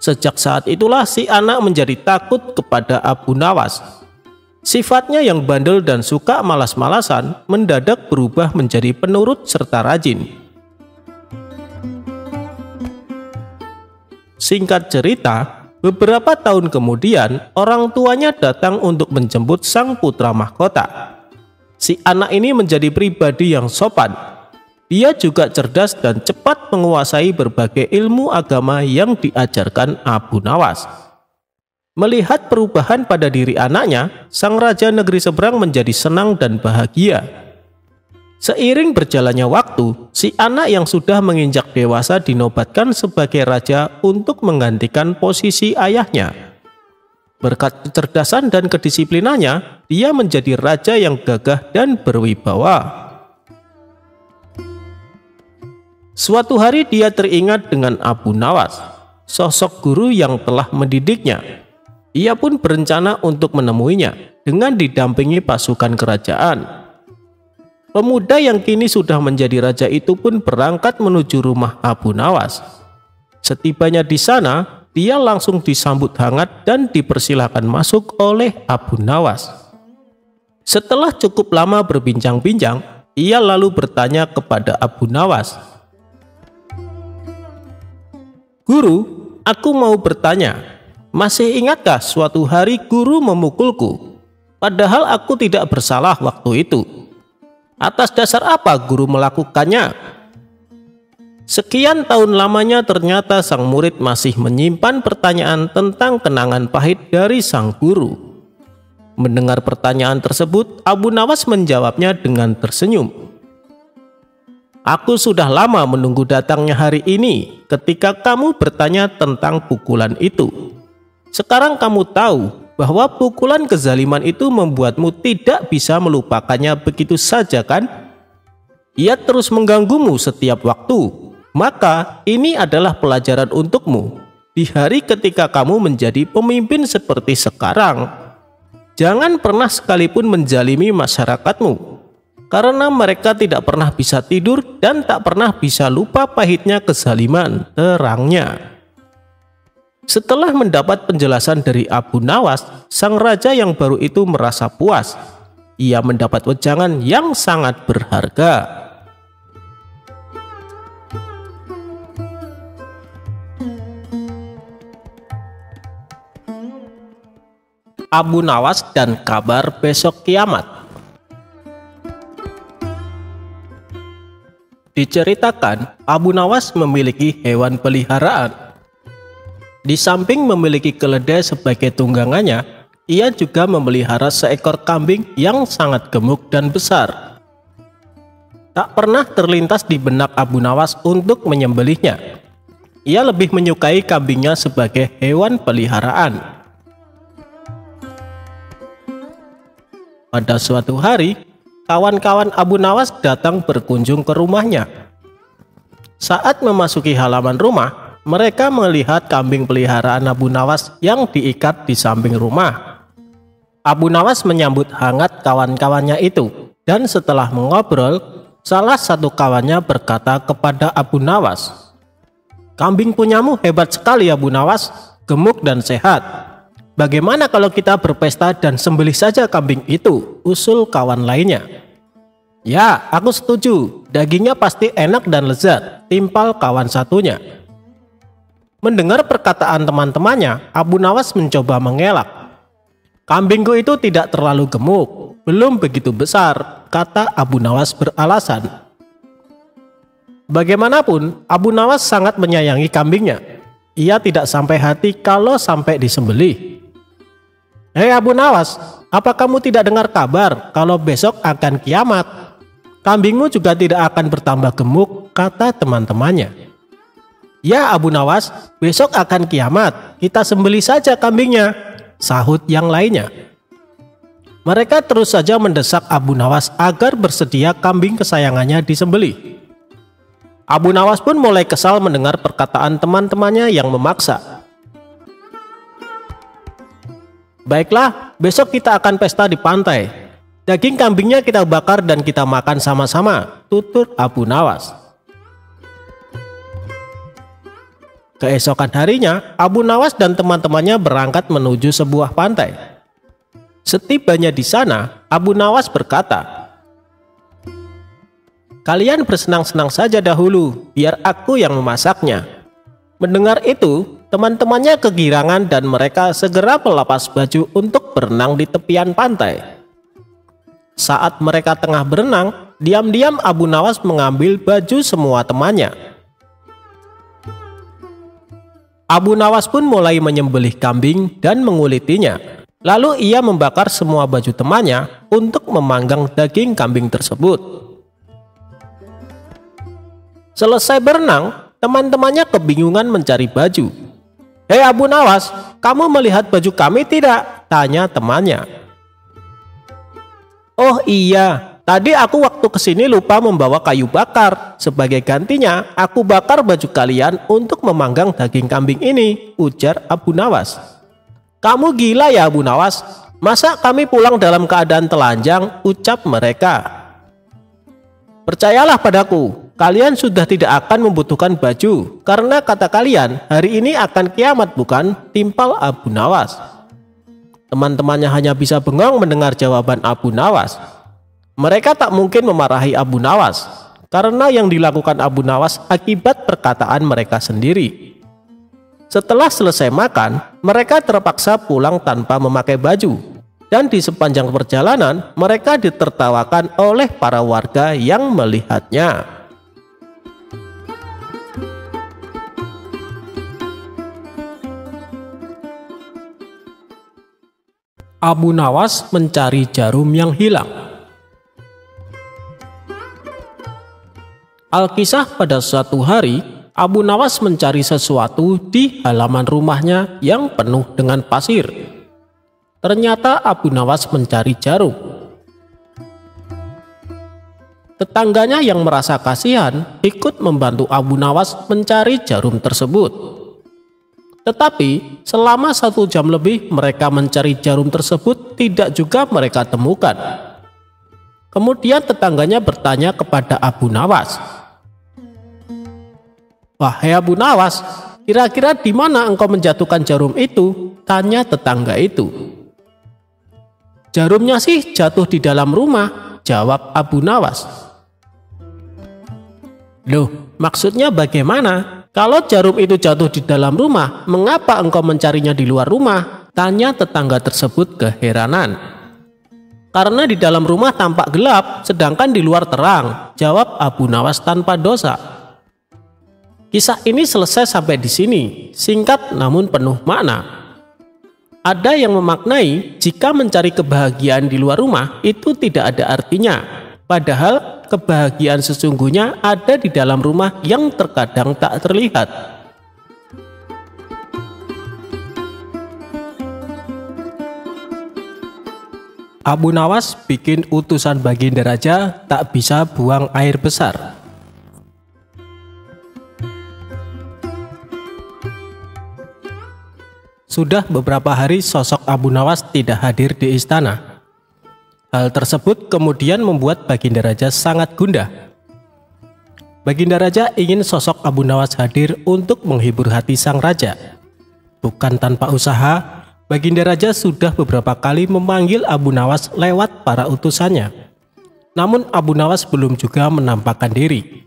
Sejak saat itulah si anak menjadi takut kepada Abu Nawas. Sifatnya yang bandel dan suka malas-malasan mendadak berubah menjadi penurut serta rajin. Singkat cerita, beberapa tahun kemudian orang tuanya datang untuk menjemput sang putra mahkota. Si anak ini menjadi pribadi yang sopan. Dia juga cerdas dan cepat menguasai berbagai ilmu agama yang diajarkan Abu Nawas. Melihat perubahan pada diri anaknya, sang raja negeri seberang menjadi senang dan bahagia. Seiring berjalannya waktu, si anak yang sudah menginjak dewasa dinobatkan sebagai raja untuk menggantikan posisi ayahnya. Berkat kecerdasan dan kedisiplinannya, dia menjadi raja yang gagah dan berwibawa. Suatu hari dia teringat dengan Abu Nawas, sosok guru yang telah mendidiknya. Ia pun berencana untuk menemuinya dengan didampingi pasukan kerajaan. Pemuda yang kini sudah menjadi raja itu pun berangkat menuju rumah Abu Nawas. Setibanya di sana, dia langsung disambut hangat dan dipersilakan masuk oleh Abu Nawas. Setelah cukup lama berbincang-bincang, ia lalu bertanya kepada Abu Nawas, "Guru, aku mau bertanya, masih ingatkah suatu hari guru memukulku? Padahal aku tidak bersalah waktu itu. Atas dasar apa guru melakukannya?" Sekian tahun lamanya ternyata sang murid masih menyimpan pertanyaan tentang kenangan pahit dari sang guru. Mendengar pertanyaan tersebut, Abu Nawas menjawabnya dengan tersenyum. "Aku sudah lama menunggu datangnya hari ini ketika kamu bertanya tentang pukulan itu. Sekarang kamu tahu bahwa pukulan kezaliman itu membuatmu tidak bisa melupakannya begitu saja, kan? Ia terus mengganggumu setiap waktu. Maka ini adalah pelajaran untukmu di hari ketika kamu menjadi pemimpin seperti sekarang. Jangan pernah sekalipun menzalimi masyarakatmu, karena mereka tidak pernah bisa tidur dan tak pernah bisa lupa pahitnya kezaliman," terangnya. Setelah mendapat penjelasan dari Abu Nawas, sang raja yang baru itu merasa puas. Ia mendapat wejangan yang sangat berharga. Abu Nawas dan kabar besok kiamat. Diceritakan, Abu Nawas memiliki hewan peliharaan. Di samping memiliki keledai sebagai tunggangannya, ia juga memelihara seekor kambing yang sangat gemuk dan besar. Tak pernah terlintas di benak Abu Nawas untuk menyembelihnya. Ia lebih menyukai kambingnya sebagai hewan peliharaan. Pada suatu hari, kawan-kawan Abu Nawas datang berkunjung ke rumahnya. Saat memasuki halaman rumah, mereka melihat kambing peliharaan Abu Nawas yang diikat di samping rumah. Abu Nawas menyambut hangat kawan-kawannya itu, dan setelah mengobrol, salah satu kawannya berkata kepada Abu Nawas, "Kambing punyamu hebat sekali Abu Nawas, gemuk dan sehat. Bagaimana kalau kita berpesta dan sembelih saja kambing itu?" usul kawan lainnya. "Ya, aku setuju, dagingnya pasti enak dan lezat," timpal kawan satunya. Mendengar perkataan teman-temannya, Abu Nawas mencoba mengelak. "Kambingku itu tidak terlalu gemuk, belum begitu besar," kata Abu Nawas beralasan. Bagaimanapun, Abu Nawas sangat menyayangi kambingnya. Ia tidak sampai hati kalau sampai disembelih. "Hei Abu Nawas, apa kamu tidak dengar kabar kalau besok akan kiamat? Kambingmu juga tidak akan bertambah gemuk," kata teman-temannya. "Ya Abu Nawas, besok akan kiamat, kita sembelih saja kambingnya," sahut yang lainnya. Mereka terus saja mendesak Abu Nawas agar bersedia kambing kesayangannya disembelih. Abu Nawas pun mulai kesal mendengar perkataan teman-temannya yang memaksa. "Baiklah, besok kita akan pesta di pantai. Daging kambingnya kita bakar dan kita makan sama-sama," tutur Abu Nawas. Keesokan harinya, Abu Nawas dan teman-temannya berangkat menuju sebuah pantai. Setibanya di sana, Abu Nawas berkata, "Kalian bersenang-senang saja dahulu, biar aku yang memasaknya." Mendengar itu, teman-temannya kegirangan dan mereka segera melepas baju untuk berenang di tepian pantai. Saat mereka tengah berenang, diam-diam Abu Nawas mengambil baju semua temannya. Abu Nawas pun mulai menyembelih kambing dan mengulitinya. Lalu ia membakar semua baju temannya untuk memanggang daging kambing tersebut. Selesai berenang, teman-temannya kebingungan mencari baju. "Hei Abu Nawas, kamu melihat baju kami tidak?" tanya temannya. "Oh iya, tadi aku waktu kesini lupa membawa kayu bakar. Sebagai gantinya, aku bakar baju kalian untuk memanggang daging kambing ini," ujar Abu Nawas. "Kamu gila ya Abu Nawas? Masa kami pulang dalam keadaan telanjang?" ucap mereka. "Percayalah padaku, kalian sudah tidak akan membutuhkan baju, karena kata kalian hari ini akan kiamat bukan?" timpal Abu Nawas. Teman-temannya hanya bisa bengong mendengar jawaban Abu Nawas. Mereka tak mungkin memarahi Abu Nawas, karena yang dilakukan Abu Nawas akibat perkataan mereka sendiri. Setelah selesai makan, mereka terpaksa pulang tanpa memakai baju. Dan di sepanjang perjalanan, mereka ditertawakan oleh para warga yang melihatnya. Abu Nawas mencari jarum yang hilang. Alkisah, pada suatu hari, Abu Nawas mencari sesuatu di halaman rumahnya yang penuh dengan pasir. Ternyata Abu Nawas mencari jarum. Tetangganya yang merasa kasihan ikut membantu Abu Nawas mencari jarum tersebut. Tetapi selama 1 jam lebih mereka mencari jarum tersebut tidak juga mereka temukan. Kemudian tetangganya bertanya kepada Abu Nawas, "Wahai Abu Nawas, kira-kira di mana engkau menjatuhkan jarum itu?" tanya tetangga itu. "Jarumnya sih jatuh di dalam rumah," jawab Abu Nawas. "Loh, maksudnya bagaimana? Kalau jarum itu jatuh di dalam rumah, mengapa engkau mencarinya di luar rumah?" tanya tetangga tersebut keheranan. "Karena di dalam rumah tampak gelap, sedangkan di luar terang," jawab Abu Nawas tanpa dosa. Kisah ini selesai sampai di sini, singkat namun penuh makna. Ada yang memaknai jika mencari kebahagiaan di luar rumah itu tidak ada artinya, padahal kebahagiaan sesungguhnya ada di dalam rumah yang terkadang tak terlihat. Abu Nawas bikin utusan Baginda Raja tak bisa buang air besar. Sudah beberapa hari sosok Abu Nawas tidak hadir di istana. Hal tersebut kemudian membuat Baginda Raja sangat gundah. Baginda Raja ingin sosok Abu Nawas hadir untuk menghibur hati sang raja. Bukan tanpa usaha, Baginda Raja sudah beberapa kali memanggil Abu Nawas lewat para utusannya. Namun Abu Nawas belum juga menampakkan diri.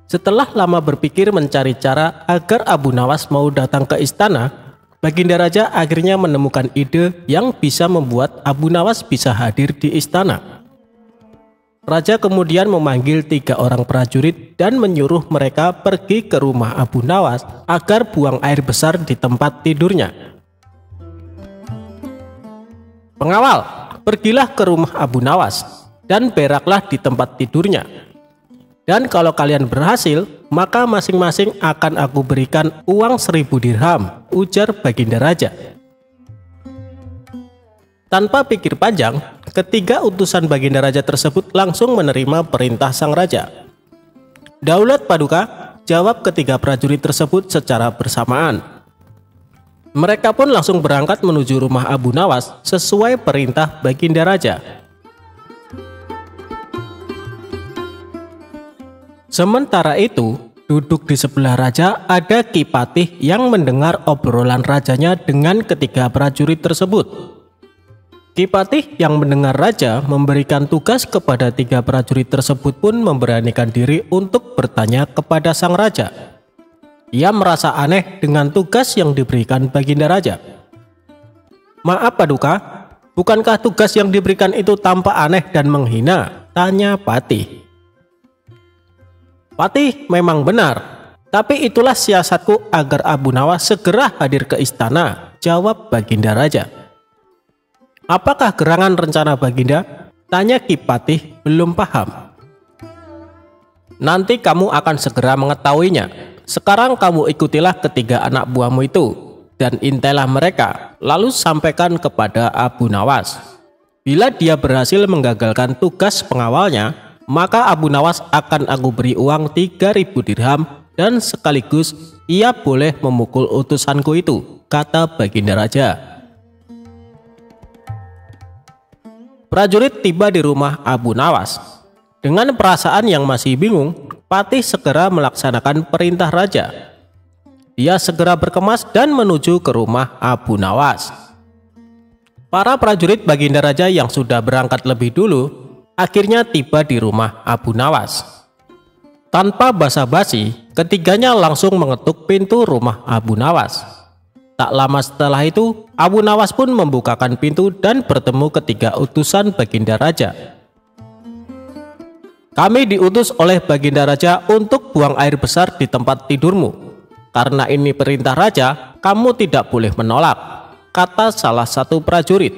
Setelah lama berpikir mencari cara agar Abu Nawas mau datang ke istana, Baginda Raja akhirnya menemukan ide yang bisa membuat Abu Nawas bisa hadir di istana. Raja kemudian memanggil 3 orang prajurit dan menyuruh mereka pergi ke rumah Abu Nawas agar buang air besar di tempat tidurnya. "Pengawal, pergilah ke rumah Abu Nawas dan beraklah di tempat tidurnya. Dan kalau kalian berhasil, maka masing-masing akan aku berikan uang 1000 dirham, ujar Baginda Raja. Tanpa pikir panjang, ketiga utusan Baginda Raja tersebut langsung menerima perintah sang raja. Daulat Paduka, jawab ketiga prajurit tersebut secara bersamaan. Mereka pun langsung berangkat menuju rumah Abu Nawas sesuai perintah Baginda Raja. Sementara itu, duduk di sebelah raja ada Ki Patih yang mendengar obrolan rajanya dengan ketiga prajurit tersebut. Ki Patih yang mendengar raja memberikan tugas kepada tiga prajurit tersebut pun memberanikan diri untuk bertanya kepada sang raja. Ia merasa aneh dengan tugas yang diberikan Baginda Raja. "Maaf Paduka, bukankah tugas yang diberikan itu tampak aneh dan menghina?" tanya Patih. "Patih, memang benar, tapi itulah siasatku agar Abu Nawas segera hadir ke istana," jawab Baginda Raja. "Apakah gerangan rencana Baginda?" tanya Ki Patih belum paham. "Nanti kamu akan segera mengetahuinya. Sekarang kamu ikutilah ketiga anak buahmu itu dan intailah mereka, lalu sampaikan kepada Abu Nawas. Bila dia berhasil menggagalkan tugas pengawalnya, maka Abu Nawas akan aku beri uang 3000 dirham dan sekaligus ia boleh memukul utusanku itu," kata Baginda Raja. Prajurit tiba di rumah Abu Nawas. Dengan perasaan yang masih bingung, Patih segera melaksanakan perintah raja. Dia segera berkemas dan menuju ke rumah Abu Nawas. Para prajurit Baginda Raja yang sudah berangkat lebih dulu akhirnya tiba di rumah Abu Nawas. Tanpa basa-basi, ketiganya langsung mengetuk pintu rumah Abu Nawas. Tak lama setelah itu, Abu Nawas pun membukakan pintu dan bertemu ketiga utusan Baginda Raja. "Kami diutus oleh Baginda Raja untuk buang air besar di tempat tidurmu. Karena ini perintah raja, kamu tidak boleh menolak," kata salah satu prajurit.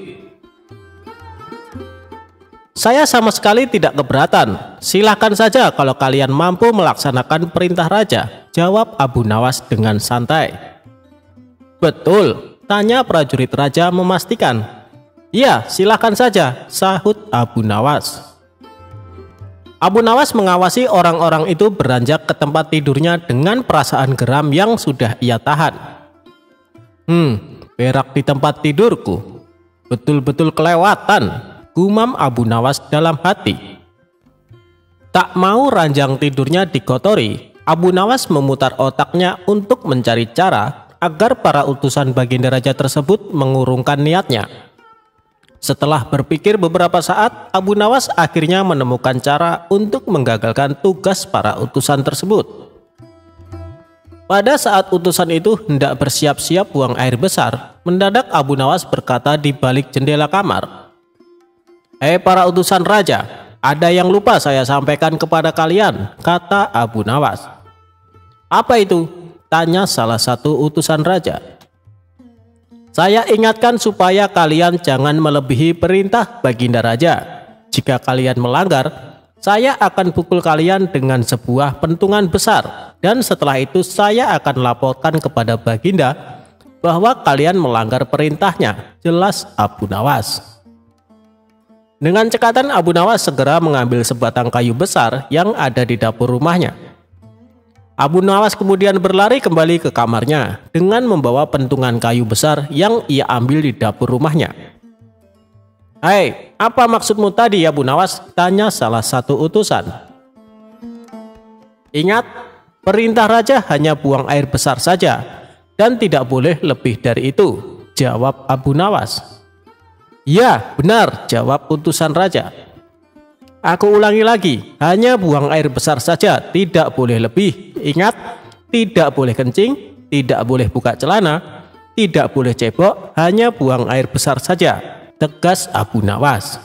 "Saya sama sekali tidak keberatan. Silahkan saja kalau kalian mampu melaksanakan perintah raja," jawab Abu Nawas dengan santai. "Betul?" tanya prajurit raja memastikan. "Ya, silahkan saja," sahut Abu Nawas. Abu Nawas mengawasi orang-orang itu beranjak ke tempat tidurnya dengan perasaan geram yang sudah ia tahan. Berak di tempat tidurku. Betul-betul kelewatan," gumam Abu Nawas dalam hati. Tak mau ranjang tidurnya dikotori, Abu Nawas memutar otaknya untuk mencari cara agar para utusan Baginda Raja tersebut mengurungkan niatnya. Setelah berpikir beberapa saat, Abu Nawas akhirnya menemukan cara untuk menggagalkan tugas para utusan tersebut. Pada saat utusan itu hendak bersiap-siap buang air besar, mendadak Abu Nawas berkata di balik jendela kamar, "Hei para utusan raja, ada yang lupa saya sampaikan kepada kalian," kata Abu Nawas. "Apa itu?" tanya salah satu utusan raja. "Saya ingatkan supaya kalian jangan melebihi perintah Baginda Raja. Jika kalian melanggar, saya akan pukul kalian dengan sebuah pentungan besar, dan setelah itu saya akan laporkan kepada Baginda bahwa kalian melanggar perintahnya," jelas Abu Nawas. Dengan cekatan, Abu Nawas segera mengambil sebatang kayu besar yang ada di dapur rumahnya. Abu Nawas kemudian berlari kembali ke kamarnya dengan membawa pentungan kayu besar yang ia ambil di dapur rumahnya. "Hei, apa maksudmu tadi Abu Nawas?" tanya salah satu utusan. "Ingat, perintah raja hanya buang air besar saja dan tidak boleh lebih dari itu," jawab Abu Nawas. "Ya, benar," jawab utusan raja. "Aku ulangi lagi, hanya buang air besar saja, tidak boleh lebih. Ingat, tidak boleh kencing, tidak boleh buka celana, tidak boleh cebok, hanya buang air besar saja," tegas Abu Nawas.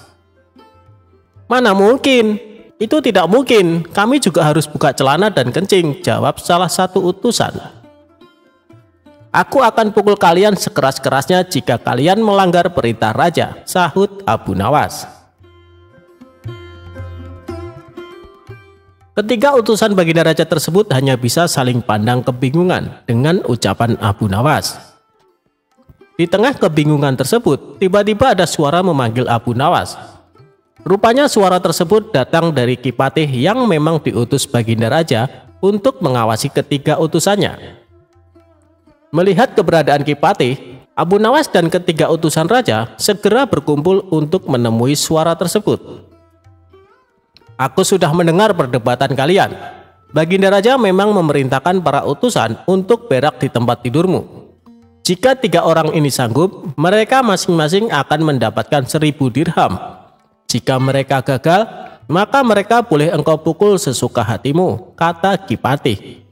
"Mana mungkin? Itu tidak mungkin, kami juga harus buka celana dan kencing," jawab salah satu utusan. "Aku akan pukul kalian sekeras-kerasnya jika kalian melanggar perintah raja," sahut Abu Nawas. Ketiga utusan Baginda Raja tersebut hanya bisa saling pandang kebingungan dengan ucapan Abu Nawas. Di tengah kebingungan tersebut, tiba-tiba ada suara memanggil Abu Nawas. Rupanya suara tersebut datang dari Ki Patih yang memang diutus Baginda Raja untuk mengawasi ketiga utusannya. Melihat keberadaan Ki Patih, Abu Nawas dan ketiga utusan raja segera berkumpul untuk menemui suara tersebut. Aku sudah mendengar perdebatan kalian. Baginda Raja memang memerintahkan para utusan untuk berak di tempat tidurmu. Jika 3 orang ini sanggup, mereka masing-masing akan mendapatkan 1000 dirham. Jika mereka gagal, maka mereka boleh engkau pukul sesuka hatimu, kata Ki Patih.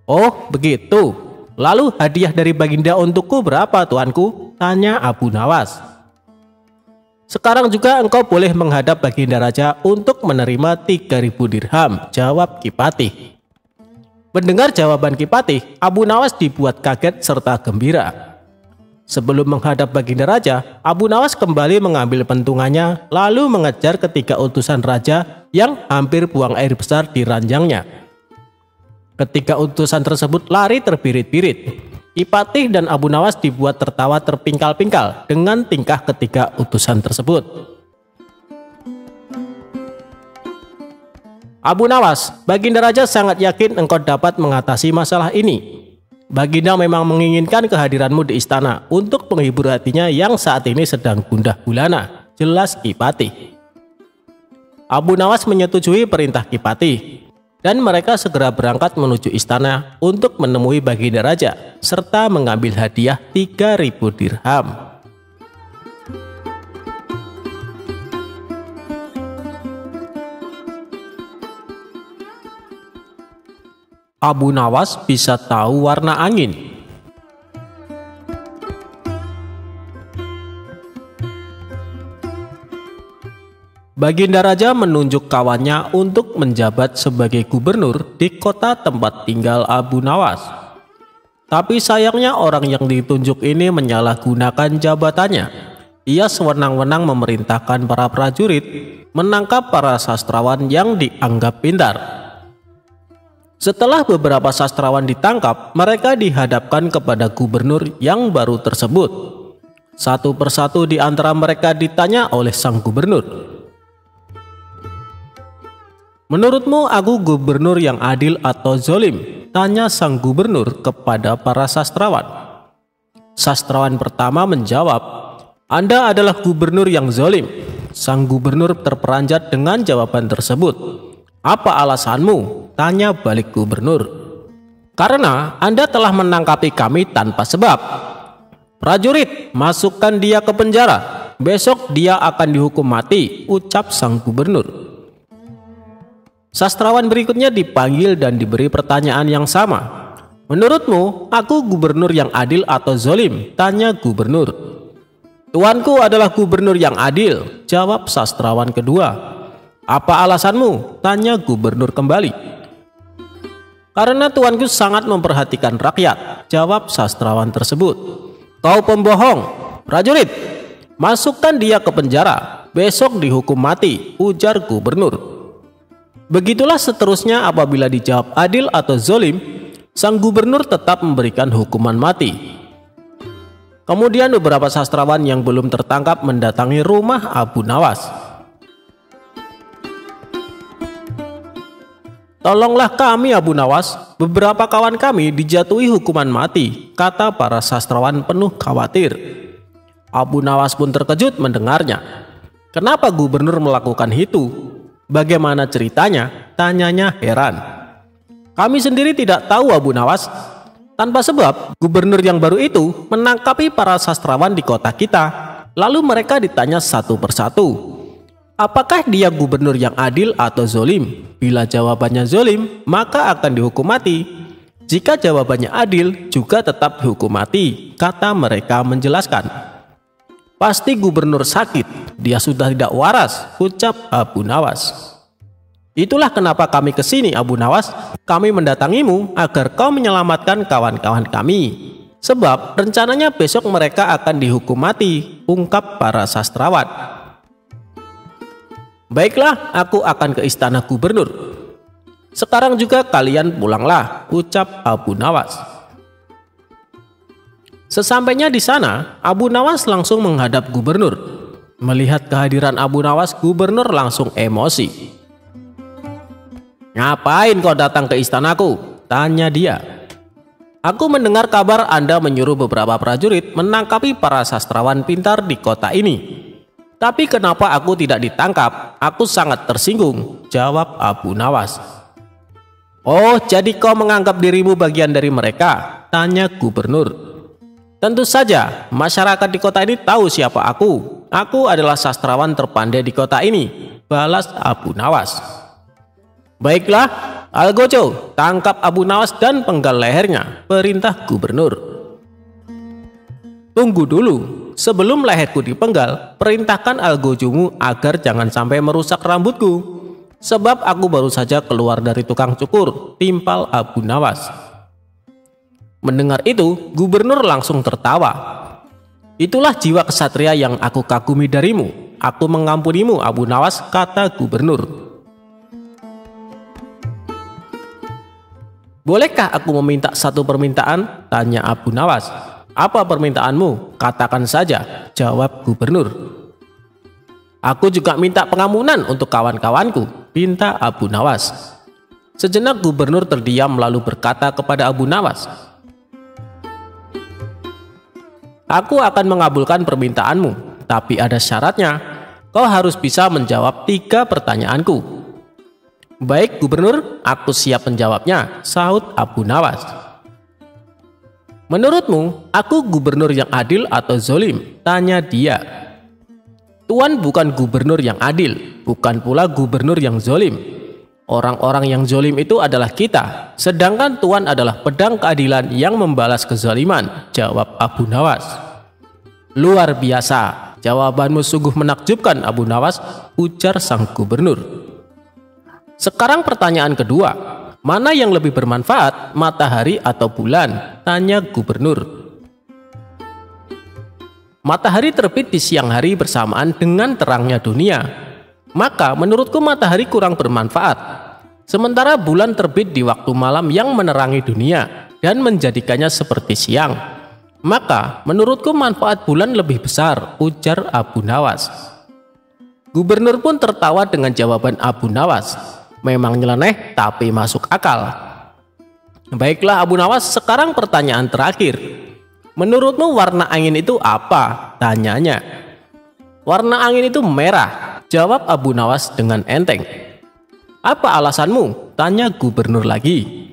Oh, begitu. Lalu hadiah dari Baginda untukku berapa, tuanku? Tanya Abu Nawas. Sekarang juga engkau boleh menghadap Baginda Raja untuk menerima 3000 dirham, jawab Ki Patih. Mendengar jawaban Ki Patih, Abu Nawas dibuat kaget serta gembira. Sebelum menghadap Baginda Raja, Abu Nawas kembali mengambil pentungannya lalu mengejar ketiga utusan raja yang hampir buang air besar di ranjangnya. Ketiga utusan tersebut lari terbirit-birit. Ki Patih dan Abu Nawas dibuat tertawa terpingkal-pingkal dengan tingkah ketiga utusan tersebut. Abu Nawas, Baginda Raja sangat yakin engkau dapat mengatasi masalah ini. Baginda memang menginginkan kehadiranmu di istana untuk menghibur hatinya yang saat ini sedang gundah gulana, jelas Ki Patih. Abu Nawas menyetujui perintah Ki Patih. Dan mereka segera berangkat menuju istana untuk menemui Baginda Raja serta mengambil hadiah 3000 dirham. Abu Nawas bisa tahu warna angin. Baginda Raja menunjuk kawannya untuk menjabat sebagai gubernur di kota tempat tinggal Abu Nawas. Tapi sayangnya orang yang ditunjuk ini menyalahgunakan jabatannya. Ia sewenang-wenang memerintahkan para prajurit menangkap para sastrawan yang dianggap pintar. Setelah beberapa sastrawan ditangkap, mereka dihadapkan kepada gubernur yang baru tersebut. Satu persatu di antara mereka ditanya oleh sang gubernur. Menurutmu aku gubernur yang adil atau zolim? Tanya sang gubernur kepada para sastrawan. Sastrawan pertama menjawab, Anda adalah gubernur yang zolim. Sang gubernur terperanjat dengan jawaban tersebut. Apa alasanmu? Tanya balik gubernur. Karena Anda telah menangkapi kami tanpa sebab. Prajurit, masukkan dia ke penjara. Besok dia akan dihukum mati, ucap sang gubernur. Sastrawan berikutnya dipanggil dan diberi pertanyaan yang sama. Menurutmu, aku gubernur yang adil atau zolim? Tanya gubernur. Tuanku adalah gubernur yang adil, jawab sastrawan kedua. Apa alasanmu? Tanya gubernur kembali. Karena tuanku sangat memperhatikan rakyat, jawab sastrawan tersebut. Kau pembohong. Prajurit, masukkan dia ke penjara. Besok dihukum mati, ujar gubernur. Begitulah seterusnya apabila dijawab adil atau zolim, sang gubernur tetap memberikan hukuman mati. Kemudian beberapa sastrawan yang belum tertangkap mendatangi rumah Abu Nawas. Tolonglah kami Abu Nawas, beberapa kawan kami dijatuhi hukuman mati, kata para sastrawan penuh khawatir. Abu Nawas pun terkejut mendengarnya. Kenapa gubernur melakukan itu? Bagaimana ceritanya? Tanyanya heran. Kami sendiri tidak tahu Abu Nawas. Tanpa sebab, gubernur yang baru itu menangkapi para sastrawan di kota kita. Lalu mereka ditanya satu persatu. Apakah dia gubernur yang adil atau zolim? Bila jawabannya zolim, maka akan dihukum mati. Jika jawabannya adil, juga tetap dihukum mati, kata mereka menjelaskan. Pasti gubernur sakit, dia sudah tidak waras, ucap Abu Nawas. Itulah kenapa kami ke sini Abu Nawas, kami mendatangimu agar kau menyelamatkan kawan-kawan kami. Sebab rencananya besok mereka akan dihukum mati, ungkap para sastrawan. Baiklah, aku akan ke istana gubernur. Sekarang juga kalian pulanglah, ucap Abu Nawas. Sesampainya di sana, Abu Nawas langsung menghadap gubernur. Melihat kehadiran Abu Nawas, gubernur langsung emosi. "Ngapain kau datang ke istanaku?" tanya dia. "Aku mendengar kabar Anda menyuruh beberapa prajurit menangkapi para sastrawan pintar di kota ini. Tapi kenapa aku tidak ditangkap? Aku sangat tersinggung," jawab Abu Nawas. "Oh, jadi kau menganggap dirimu bagian dari mereka?" tanya gubernur. "Tentu saja, masyarakat di kota ini tahu siapa aku. Aku adalah sastrawan terpandai di kota ini," balas Abu Nawas. "Baiklah, Algojo, tangkap Abu Nawas dan penggal lehernya," perintah gubernur. "Tunggu dulu, sebelum leherku dipenggal, perintahkan Algojomu agar jangan sampai merusak rambutku. Sebab aku baru saja keluar dari tukang cukur," timpal Abu Nawas. Mendengar itu, gubernur langsung tertawa. "Itulah jiwa kesatria yang aku kagumi darimu. Aku mengampunimu, Abu Nawas," kata gubernur. "Bolehkah aku meminta satu permintaan?" tanya Abu Nawas. "Apa permintaanmu? Katakan saja," jawab gubernur. "Aku juga minta pengampunan untuk kawan-kawanku," pinta Abu Nawas. Sejenak gubernur terdiam lalu berkata kepada Abu Nawas, "Aku akan mengabulkan permintaanmu, tapi ada syaratnya. Kau harus bisa menjawab 3 pertanyaanku." "Baik gubernur, aku siap menjawabnya," sahut Abu Nawas. "Menurutmu, aku gubernur yang adil atau zolim?" tanya dia. "Tuan bukan gubernur yang adil, bukan pula gubernur yang zolim. Orang-orang yang zolim itu adalah kita, sedangkan Tuan adalah pedang keadilan yang membalas kezaliman," jawab Abu Nawas. "Luar biasa, jawabanmu sungguh menakjubkan Abu Nawas," ujar sang gubernur. "Sekarang pertanyaan kedua, mana yang lebih bermanfaat, matahari atau bulan?" tanya gubernur. "Matahari terbit di siang hari bersamaan dengan terangnya dunia. Maka menurutku matahari kurang bermanfaat. Sementara bulan terbit di waktu malam yang menerangi dunia dan menjadikannya seperti siang. Maka menurutku manfaat bulan lebih besar," ujar Abu Nawas. Gubernur pun tertawa dengan jawaban Abu Nawas. Memang nyeleneh tapi masuk akal. "Baiklah Abu Nawas, sekarang pertanyaan terakhir. Menurutmu warna angin itu apa?" tanyanya. "Warna angin itu merah," jawab Abu Nawas dengan enteng. "Apa alasanmu?" tanya gubernur lagi.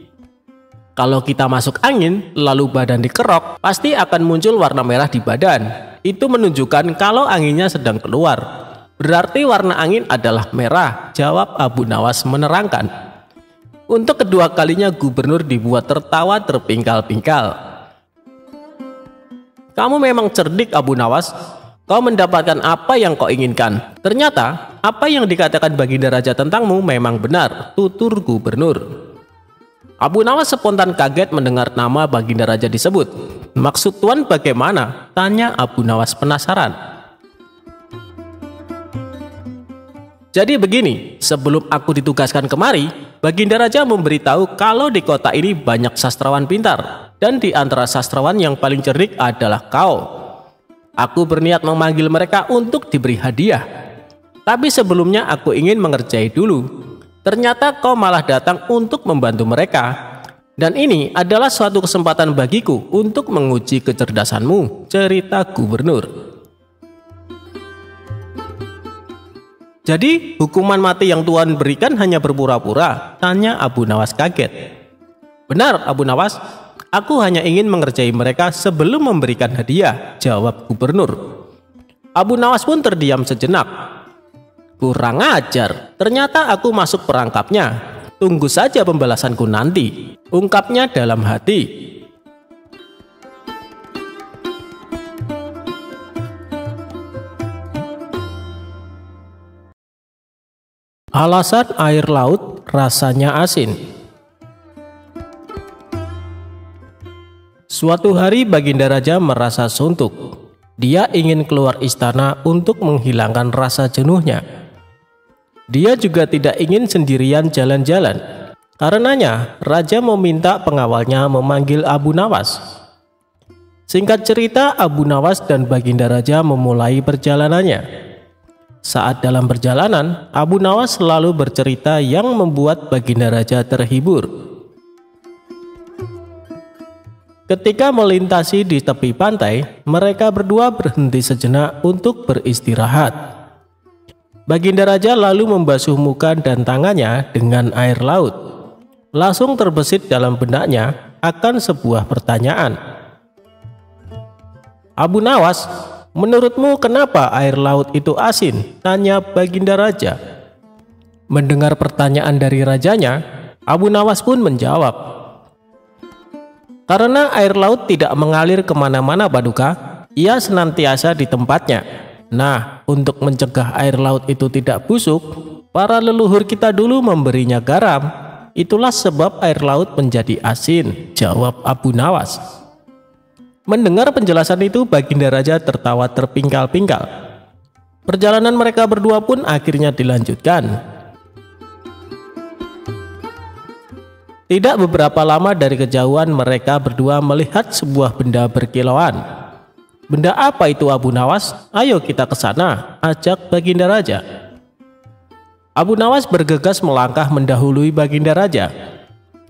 "Kalau kita masuk angin lalu badan dikerok, pasti akan muncul warna merah di badan. Itu menunjukkan kalau anginnya sedang keluar. Berarti warna angin adalah merah," jawab Abu Nawas menerangkan. Untuk kedua kalinya gubernur dibuat tertawa terpingkal-pingkal. "Kamu memang cerdik Abu Nawas. Kau mendapatkan apa yang kau inginkan. Ternyata apa yang dikatakan Baginda Raja tentangmu memang benar," tutur gubernur. Abu Nawas spontan kaget mendengar nama Baginda Raja disebut. "Maksud Tuan bagaimana?" tanya Abu Nawas penasaran. "Jadi begini, sebelum aku ditugaskan kemari, Baginda Raja memberitahu kalau di kota ini banyak sastrawan pintar, dan di antara sastrawan yang paling cerdik adalah kau. Aku berniat memanggil mereka untuk diberi hadiah. Tapi sebelumnya aku ingin mengerjai dulu. Ternyata kau malah datang untuk membantu mereka. Dan ini adalah suatu kesempatan bagiku untuk menguji kecerdasanmu," cerita gubernur. "Jadi hukuman mati yang Tuan berikan hanya berpura-pura?" tanya Abu Nawas kaget. "Benar Abu Nawas, aku hanya ingin mengerjai mereka sebelum memberikan hadiah," jawab gubernur. Abu Nawas pun terdiam sejenak. "Kurang ajar, ternyata aku masuk perangkapnya. Tunggu saja pembalasanku nanti," ungkapnya dalam hati. Alasan air laut rasanya asin. Suatu hari Baginda Raja merasa suntuk. Dia ingin keluar istana untuk menghilangkan rasa jenuhnya. Dia juga tidak ingin sendirian jalan-jalan. Karenanya, raja meminta pengawalnya memanggil Abu Nawas. Singkat cerita, Abu Nawas dan Baginda Raja memulai perjalanannya. Saat dalam perjalanan, Abu Nawas selalu bercerita yang membuat Baginda Raja terhibur. Ketika melintasi di tepi pantai, mereka berdua berhenti sejenak untuk beristirahat. Baginda Raja lalu membasuh muka dan tangannya dengan air laut. Langsung terbesit dalam benaknya akan sebuah pertanyaan. "Abu Nawas, menurutmu kenapa air laut itu asin?" tanya Baginda Raja. Mendengar pertanyaan dari rajanya, Abu Nawas pun menjawab, "Karena air laut tidak mengalir kemana-mana Paduka, ia senantiasa di tempatnya. Nah, untuk mencegah air laut itu tidak busuk, para leluhur kita dulu memberinya garam. Itulah sebab air laut menjadi asin," jawab Abu Nawas. Mendengar penjelasan itu, Baginda Raja tertawa terpingkal-pingkal. Perjalanan mereka berdua pun akhirnya dilanjutkan. Tidak beberapa lama dari kejauhan, mereka berdua melihat sebuah benda berkilauan. "Benda apa itu Abu Nawas? Ayo kita ke sana," ajak Baginda Raja. Abu Nawas bergegas melangkah mendahului Baginda Raja.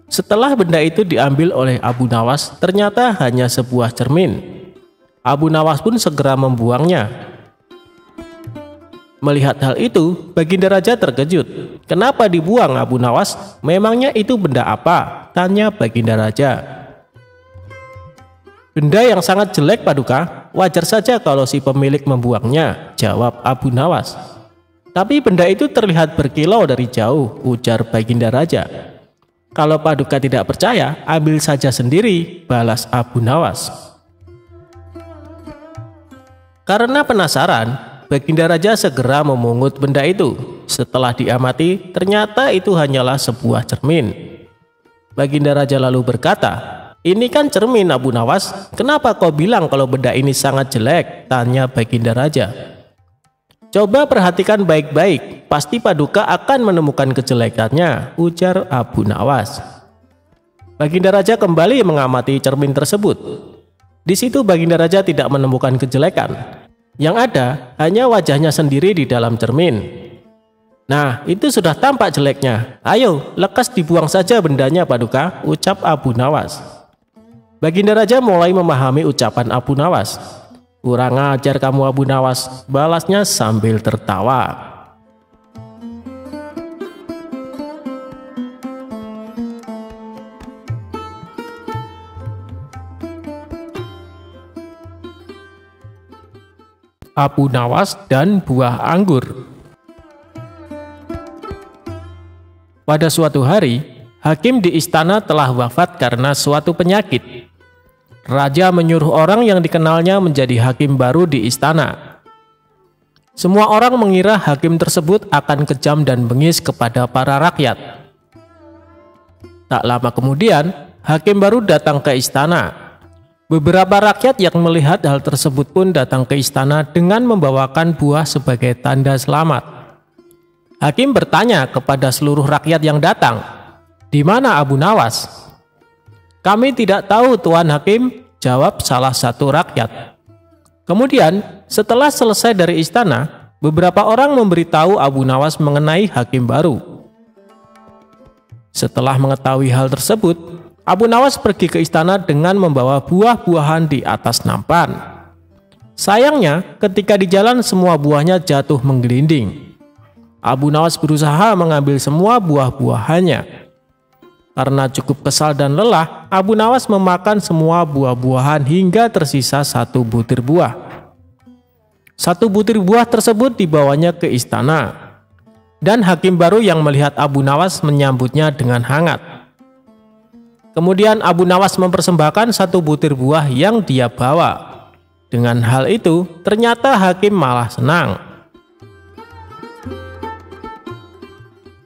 Setelah benda itu diambil oleh Abu Nawas, ternyata hanya sebuah cermin. Abu Nawas pun segera membuangnya. Melihat hal itu, Baginda Raja terkejut. "Kenapa dibuang Abu Nawas? Memangnya itu benda apa?" tanya Baginda Raja. "Benda yang sangat jelek Paduka, wajar saja kalau si pemilik membuangnya," jawab Abu Nawas. "Tapi benda itu terlihat berkilau dari jauh," ujar Baginda Raja. "Kalau Paduka tidak percaya, ambil saja sendiri," balas Abu Nawas. Karena penasaran, Baginda Raja segera memungut benda itu. Setelah diamati, ternyata itu hanyalah sebuah cermin. Baginda Raja lalu berkata, "Ini kan cermin Abu Nawas, kenapa kau bilang kalau benda ini sangat jelek?" tanya Baginda Raja. "Coba perhatikan baik-baik, pasti Paduka akan menemukan kejelekannya," ujar Abu Nawas. Baginda Raja kembali mengamati cermin tersebut. Di situ Baginda Raja tidak menemukan kejelekan. Yang ada hanya wajahnya sendiri di dalam cermin. "Nah, itu sudah tampak jeleknya. Ayo, lekas dibuang saja bendanya Paduka," ucap Abu Nawas. Baginda Raja mulai memahami ucapan Abu Nawas. "Kurang ajar kamu Abu Nawas," balasnya sambil tertawa. Abu Nawas dan buah anggur. Pada suatu hari, hakim di istana telah wafat karena suatu penyakit. Raja menyuruh orang yang dikenalnya menjadi hakim baru di istana. Semua orang mengira hakim tersebut akan kejam dan bengis kepada para rakyat. Tak lama kemudian, hakim baru datang ke istana. Beberapa rakyat yang melihat hal tersebut pun datang ke istana dengan membawakan buah sebagai tanda selamat. Hakim bertanya kepada seluruh rakyat yang datang, "Di mana Abu Nawas?" "Kami tidak tahu Tuan Hakim," jawab salah satu rakyat. Kemudian setelah selesai dari istana, beberapa orang memberitahu Abu Nawas mengenai hakim baru. Setelah mengetahui hal tersebut, Abu Nawas pergi ke istana dengan membawa buah-buahan di atas nampan. Sayangnya, ketika di jalan semua buahnya jatuh menggelinding. Abu Nawas berusaha mengambil semua buah-buahannya. Karena cukup kesal dan lelah, Abu Nawas memakan semua buah-buahan hingga tersisa satu butir buah. Satu butir buah tersebut dibawanya ke istana. Dan hakim baru yang melihat Abu Nawas menyambutnya dengan hangat. Kemudian Abu Nawas mempersembahkan satu butir buah yang dia bawa. Dengan hal itu, ternyata hakim malah senang.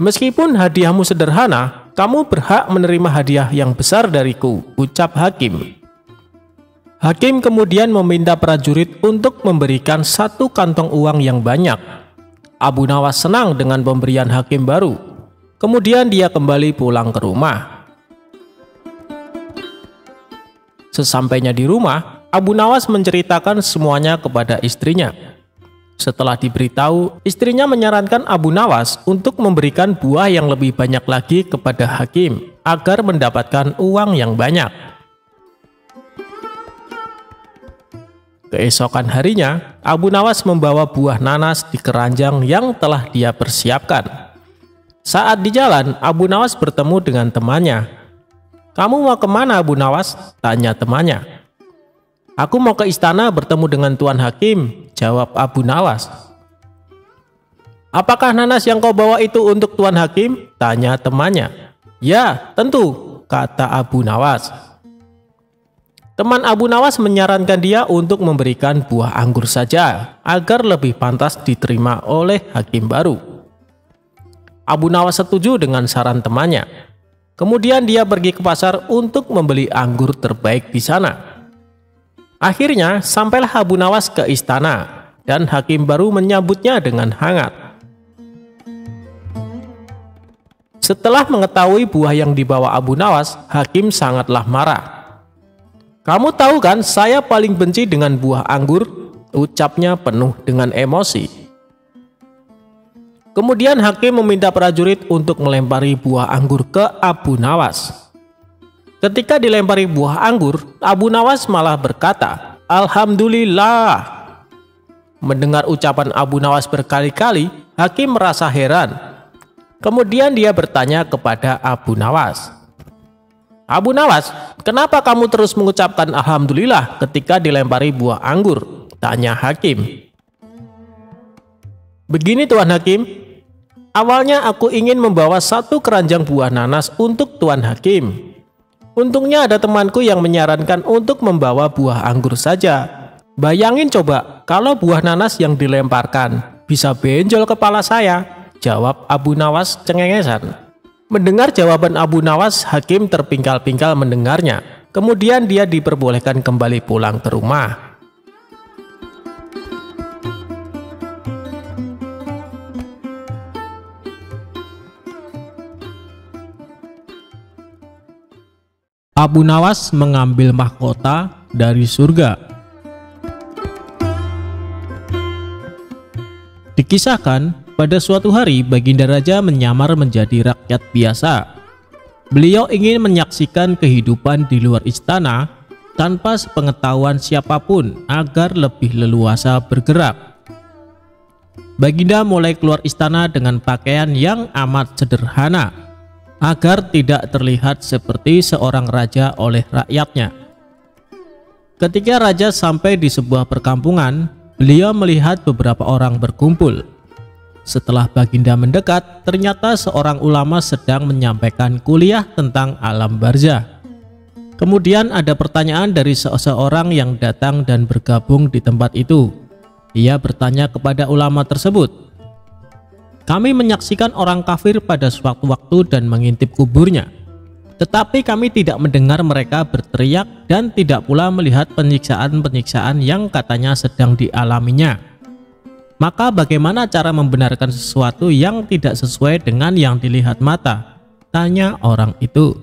"Meskipun hadiahmu sederhana, kamu berhak menerima hadiah yang besar dariku," ucap hakim. Hakim kemudian meminta prajurit untuk memberikan satu kantong uang yang banyak. Abu Nawas senang dengan pemberian hakim baru. Kemudian dia kembali pulang ke rumah. Sesampainya di rumah, Abu Nawas menceritakan semuanya kepada istrinya. Setelah diberitahu, istrinya menyarankan Abu Nawas untuk memberikan buah yang lebih banyak lagi kepada Hakim agar mendapatkan uang yang banyak. Keesokan harinya, Abu Nawas membawa buah nanas di keranjang yang telah dia persiapkan. Saat di jalan, Abu Nawas bertemu dengan temannya. "Kamu mau kemana, Abu Nawas?" tanya temannya. "Aku mau ke istana bertemu dengan Tuan Hakim," jawab Abu Nawas. "Apakah nanas yang kau bawa itu untuk Tuan Hakim?" tanya temannya. "Ya, tentu," kata Abu Nawas. Teman Abu Nawas menyarankan dia untuk memberikan buah anggur saja agar lebih pantas diterima oleh hakim baru. Abu Nawas setuju dengan saran temannya. Kemudian dia pergi ke pasar untuk membeli anggur terbaik di sana. Akhirnya sampailah Abu Nawas ke istana dan hakim baru menyambutnya dengan hangat. Setelah mengetahui buah yang dibawa Abu Nawas, hakim sangatlah marah. "Kamu tahu kan saya paling benci dengan buah anggur?" ucapnya penuh dengan emosi. Kemudian hakim meminta prajurit untuk melempari buah anggur ke Abu Nawas. Ketika dilempari buah anggur, Abu Nawas malah berkata, "Alhamdulillah." Mendengar ucapan Abu Nawas berkali-kali, hakim merasa heran. Kemudian dia bertanya kepada Abu Nawas, "Abu Nawas, kenapa kamu terus mengucapkan Alhamdulillah ketika dilempari buah anggur?" tanya hakim. "Begini Tuan Hakim, awalnya aku ingin membawa satu keranjang buah nanas untuk Tuan Hakim. Untungnya ada temanku yang menyarankan untuk membawa buah anggur saja. Bayangin coba kalau buah nanas yang dilemparkan bisa benjol kepala saya," jawab Abu Nawas cengengesan. Mendengar jawaban Abu Nawas, hakim terpingkal-pingkal mendengarnya. Kemudian dia diperbolehkan kembali pulang ke rumah. Abu Nawas mengambil mahkota dari surga. Dikisahkan, pada suatu hari Baginda Raja menyamar menjadi rakyat biasa. Beliau ingin menyaksikan kehidupan di luar istana tanpa sepengetahuan siapapun agar lebih leluasa bergerak. Baginda mulai keluar istana dengan pakaian yang amat sederhana, agar tidak terlihat seperti seorang raja oleh rakyatnya. Ketika raja sampai di sebuah perkampungan, beliau melihat beberapa orang berkumpul. Setelah Baginda mendekat, ternyata seorang ulama sedang menyampaikan kuliah tentang alam barzah. Kemudian ada pertanyaan dari seseorang yang datang dan bergabung di tempat itu. Ia bertanya kepada ulama tersebut, "Kami menyaksikan orang kafir pada suatu waktu dan mengintip kuburnya. Tetapi kami tidak mendengar mereka berteriak dan tidak pula melihat penyiksaan-penyiksaan yang katanya sedang dialaminya. Maka bagaimana cara membenarkan sesuatu yang tidak sesuai dengan yang dilihat mata?" tanya orang itu.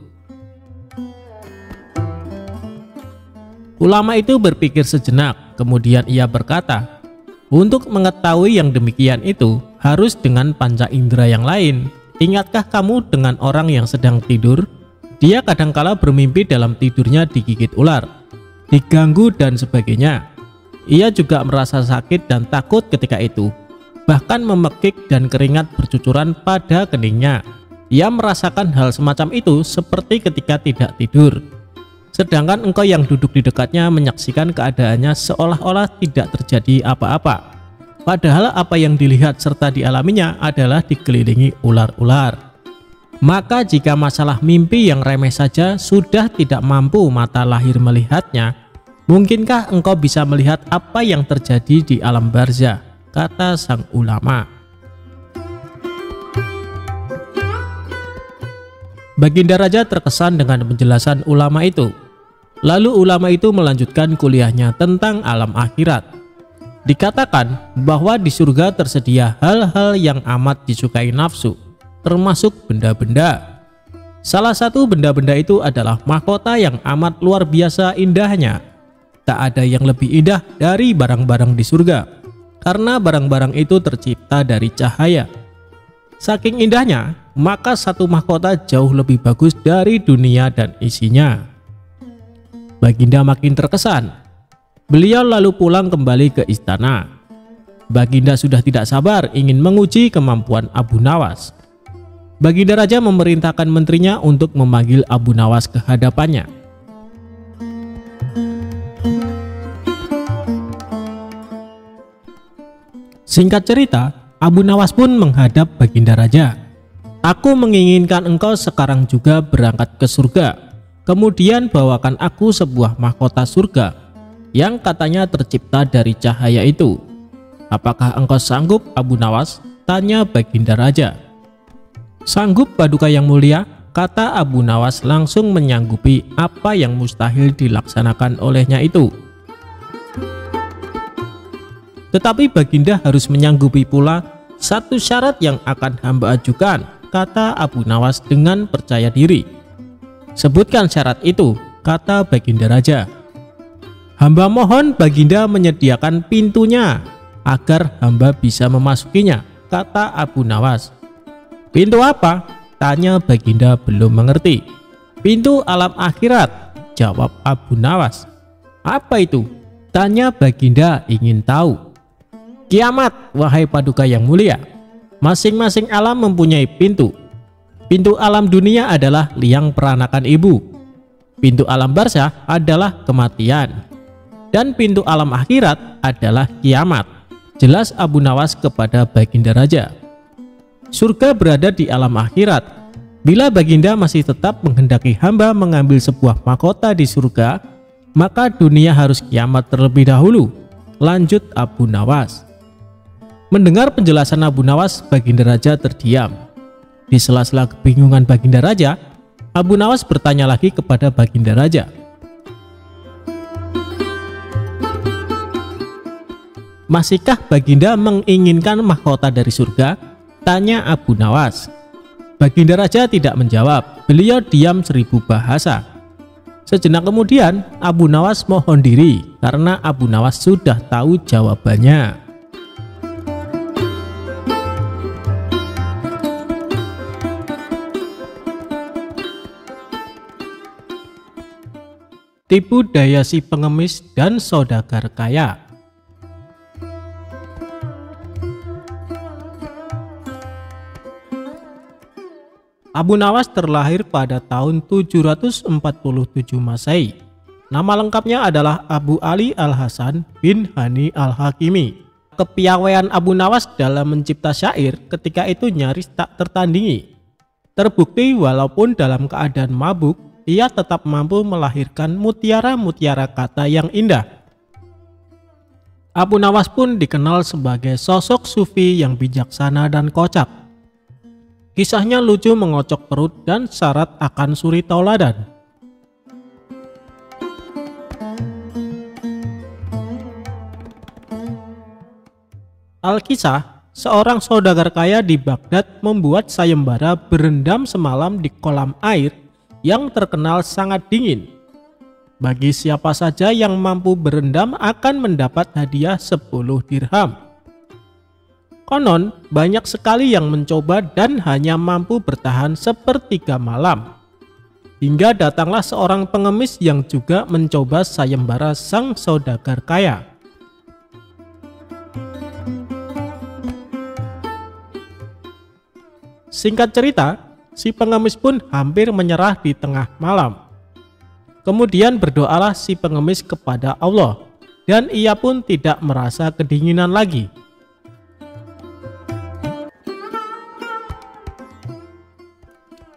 Ulama itu berpikir sejenak, kemudian ia berkata, "Untuk mengetahui yang demikian itu harus dengan panca indera yang lain. Ingatkah kamu dengan orang yang sedang tidur? Dia kadangkala bermimpi dalam tidurnya digigit ular, diganggu dan sebagainya. Ia juga merasa sakit dan takut ketika itu, bahkan memekik dan keringat bercucuran pada keningnya. Ia merasakan hal semacam itu seperti ketika tidak tidur. Sedangkan engkau yang duduk di dekatnya menyaksikan keadaannya seolah-olah tidak terjadi apa-apa. Padahal apa yang dilihat serta dialaminya adalah dikelilingi ular-ular. Maka jika masalah mimpi yang remeh saja sudah tidak mampu mata lahir melihatnya, mungkinkah engkau bisa melihat apa yang terjadi di alam barzah?" kata sang ulama. Baginda Raja terkesan dengan penjelasan ulama itu. Lalu ulama itu melanjutkan kuliahnya tentang alam akhirat. Dikatakan bahwa di surga tersedia hal-hal yang amat disukai nafsu. termasuk benda-benda. Salah satu benda-benda itu adalah mahkota yang amat luar biasa indahnya. Tak ada yang lebih indah dari barang-barang di surga, karena barang-barang itu tercipta dari cahaya. Saking indahnya, maka satu mahkota jauh lebih bagus dari dunia dan isinya. Baginda makin terkesan. Beliau lalu pulang kembali ke istana. Baginda sudah tidak sabar ingin menguji kemampuan Abu Nawas. Baginda Raja memerintahkan menterinya untuk memanggil Abu Nawas ke hadapannya. Singkat cerita, Abu Nawas pun menghadap Baginda Raja. "Aku menginginkan engkau sekarang juga berangkat ke surga. Kemudian bawakan aku sebuah mahkota surga yang katanya tercipta dari cahaya itu. Apakah engkau sanggup, Abu Nawas?" tanya Baginda Raja. "Sanggup, Paduka yang mulia," kata Abu Nawas langsung menyanggupi apa yang mustahil dilaksanakan olehnya itu. "Tetapi Baginda harus menyanggupi pula satu syarat yang akan hamba ajukan," kata Abu Nawas dengan percaya diri. "Sebutkan syarat itu," kata Baginda Raja. "Hamba mohon Baginda menyediakan pintunya agar hamba bisa memasukinya," kata Abu Nawas. "Pintu apa?" tanya Baginda belum mengerti. "Pintu alam akhirat," jawab Abu Nawas. "Apa itu?" tanya Baginda ingin tahu. "Kiamat, wahai Paduka yang mulia. Masing-masing alam mempunyai pintu. Pintu alam dunia adalah liang peranakan ibu. Pintu alam barzah adalah kematian. Dan pintu alam akhirat adalah kiamat," jelas Abu Nawas kepada Baginda Raja. "Surga berada di alam akhirat. Bila Baginda masih tetap menghendaki hamba mengambil sebuah mahkota di surga, maka dunia harus kiamat terlebih dahulu," lanjut Abu Nawas. Mendengar penjelasan Abu Nawas, Baginda Raja terdiam. Di sela-sela kebingungan Baginda Raja, Abu Nawas bertanya lagi kepada Baginda Raja. "Masihkah Baginda menginginkan mahkota dari surga?" tanya Abu Nawas. Baginda Raja tidak menjawab. Beliau diam 1000 bahasa. Sejenak kemudian Abu Nawas mohon diri karena Abu Nawas sudah tahu jawabannya. Tipu daya si pengemis dan saudagar kaya. Abu Nawas terlahir pada tahun 747 Masehi. Nama lengkapnya adalah Abu Ali Al-Hasan bin Hani Al-Hakimi. Kepiawaian Abu Nawas dalam mencipta syair ketika itu nyaris tak tertandingi. Terbukti walaupun dalam keadaan mabuk, ia tetap mampu melahirkan mutiara-mutiara kata yang indah. Abu Nawas pun dikenal sebagai sosok sufi yang bijaksana dan kocak. Kisahnya lucu, mengocok perut, dan syarat akan suri tauladan. Al-Kisah, seorang saudagar kaya di Baghdad membuat sayembara berendam semalam di kolam air yang terkenal sangat dingin. Bagi siapa saja yang mampu berendam akan mendapat hadiah 10 dirham. Konon banyak sekali yang mencoba dan hanya mampu bertahan sepertiga malam. Hingga datanglah seorang pengemis yang juga mencoba sayembara sang saudagar kaya. Singkat cerita, si pengemis pun hampir menyerah di tengah malam. Kemudian berdoalah si pengemis kepada Allah, dan ia pun tidak merasa kedinginan lagi.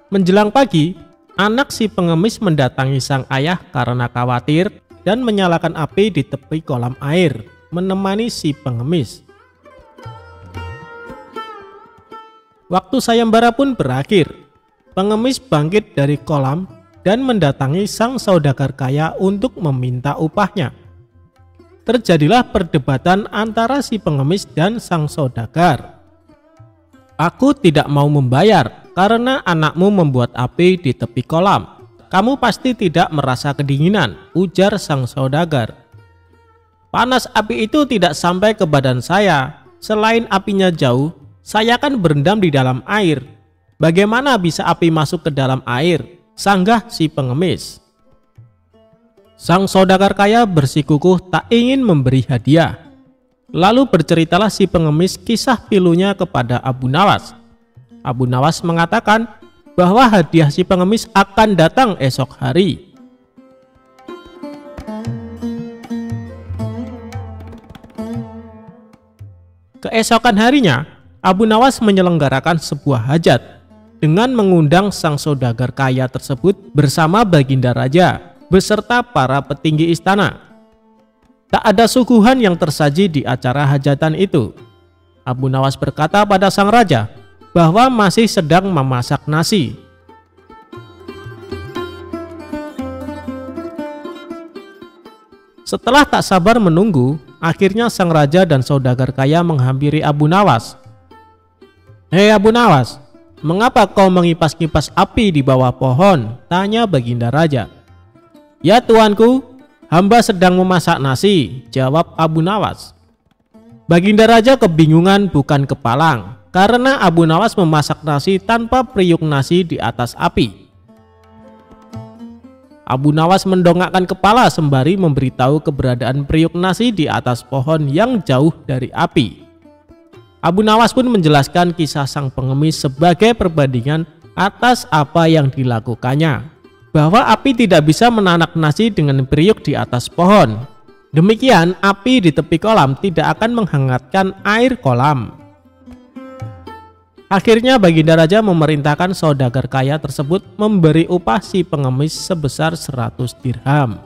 Menjelang pagi, anak si pengemis mendatangi sang ayah karena khawatir dan menyalakan api di tepi kolam air, menemani si pengemis. Waktu sayembara pun berakhir. Pengemis bangkit dari kolam dan mendatangi sang saudagar kaya untuk meminta upahnya. Terjadilah perdebatan antara si pengemis dan sang saudagar. Aku tidak mau membayar karena anakmu membuat api di tepi kolam. Kamu pasti tidak merasa kedinginan, ujar sang saudagar. Panas api itu tidak sampai ke badan saya. Selain apinya jauh, saya kan berendam di dalam air. Bagaimana bisa api masuk ke dalam air? Sanggah si pengemis. Sang saudagar kaya bersikukuh tak ingin memberi hadiah. Lalu berceritalah si pengemis kisah pilunya kepada Abu Nawas. Abu Nawas mengatakan bahwa hadiah si pengemis akan datang esok hari. Keesokan harinya, Abu Nawas menyelenggarakan sebuah hajat dengan mengundang sang saudagar kaya tersebut bersama Baginda Raja beserta para petinggi istana. Tak ada suguhan yang tersaji di acara hajatan itu. Abu Nawas berkata pada sang raja bahwa masih sedang memasak nasi. Setelah tak sabar menunggu, akhirnya sang raja dan saudagar kaya menghampiri Abu Nawas. "Hei Abu Nawas, mengapa kau mengipas-kipas api di bawah pohon?" tanya Baginda Raja. "Ya tuanku, hamba sedang memasak nasi," jawab Abu Nawas. Baginda Raja kebingungan bukan kepalang karena Abu Nawas memasak nasi tanpa periuk nasi di atas api. Abu Nawas mendongakkan kepala sembari memberitahu keberadaan periuk nasi di atas pohon yang jauh dari api. Abu Nawas pun menjelaskan kisah sang pengemis sebagai perbandingan atas apa yang dilakukannya, bahwa api tidak bisa menanak nasi dengan periuk di atas pohon. Demikian, api di tepi kolam tidak akan menghangatkan air kolam. Akhirnya Baginda Raja memerintahkan saudagar kaya tersebut memberi upah si pengemis sebesar 100 dirham.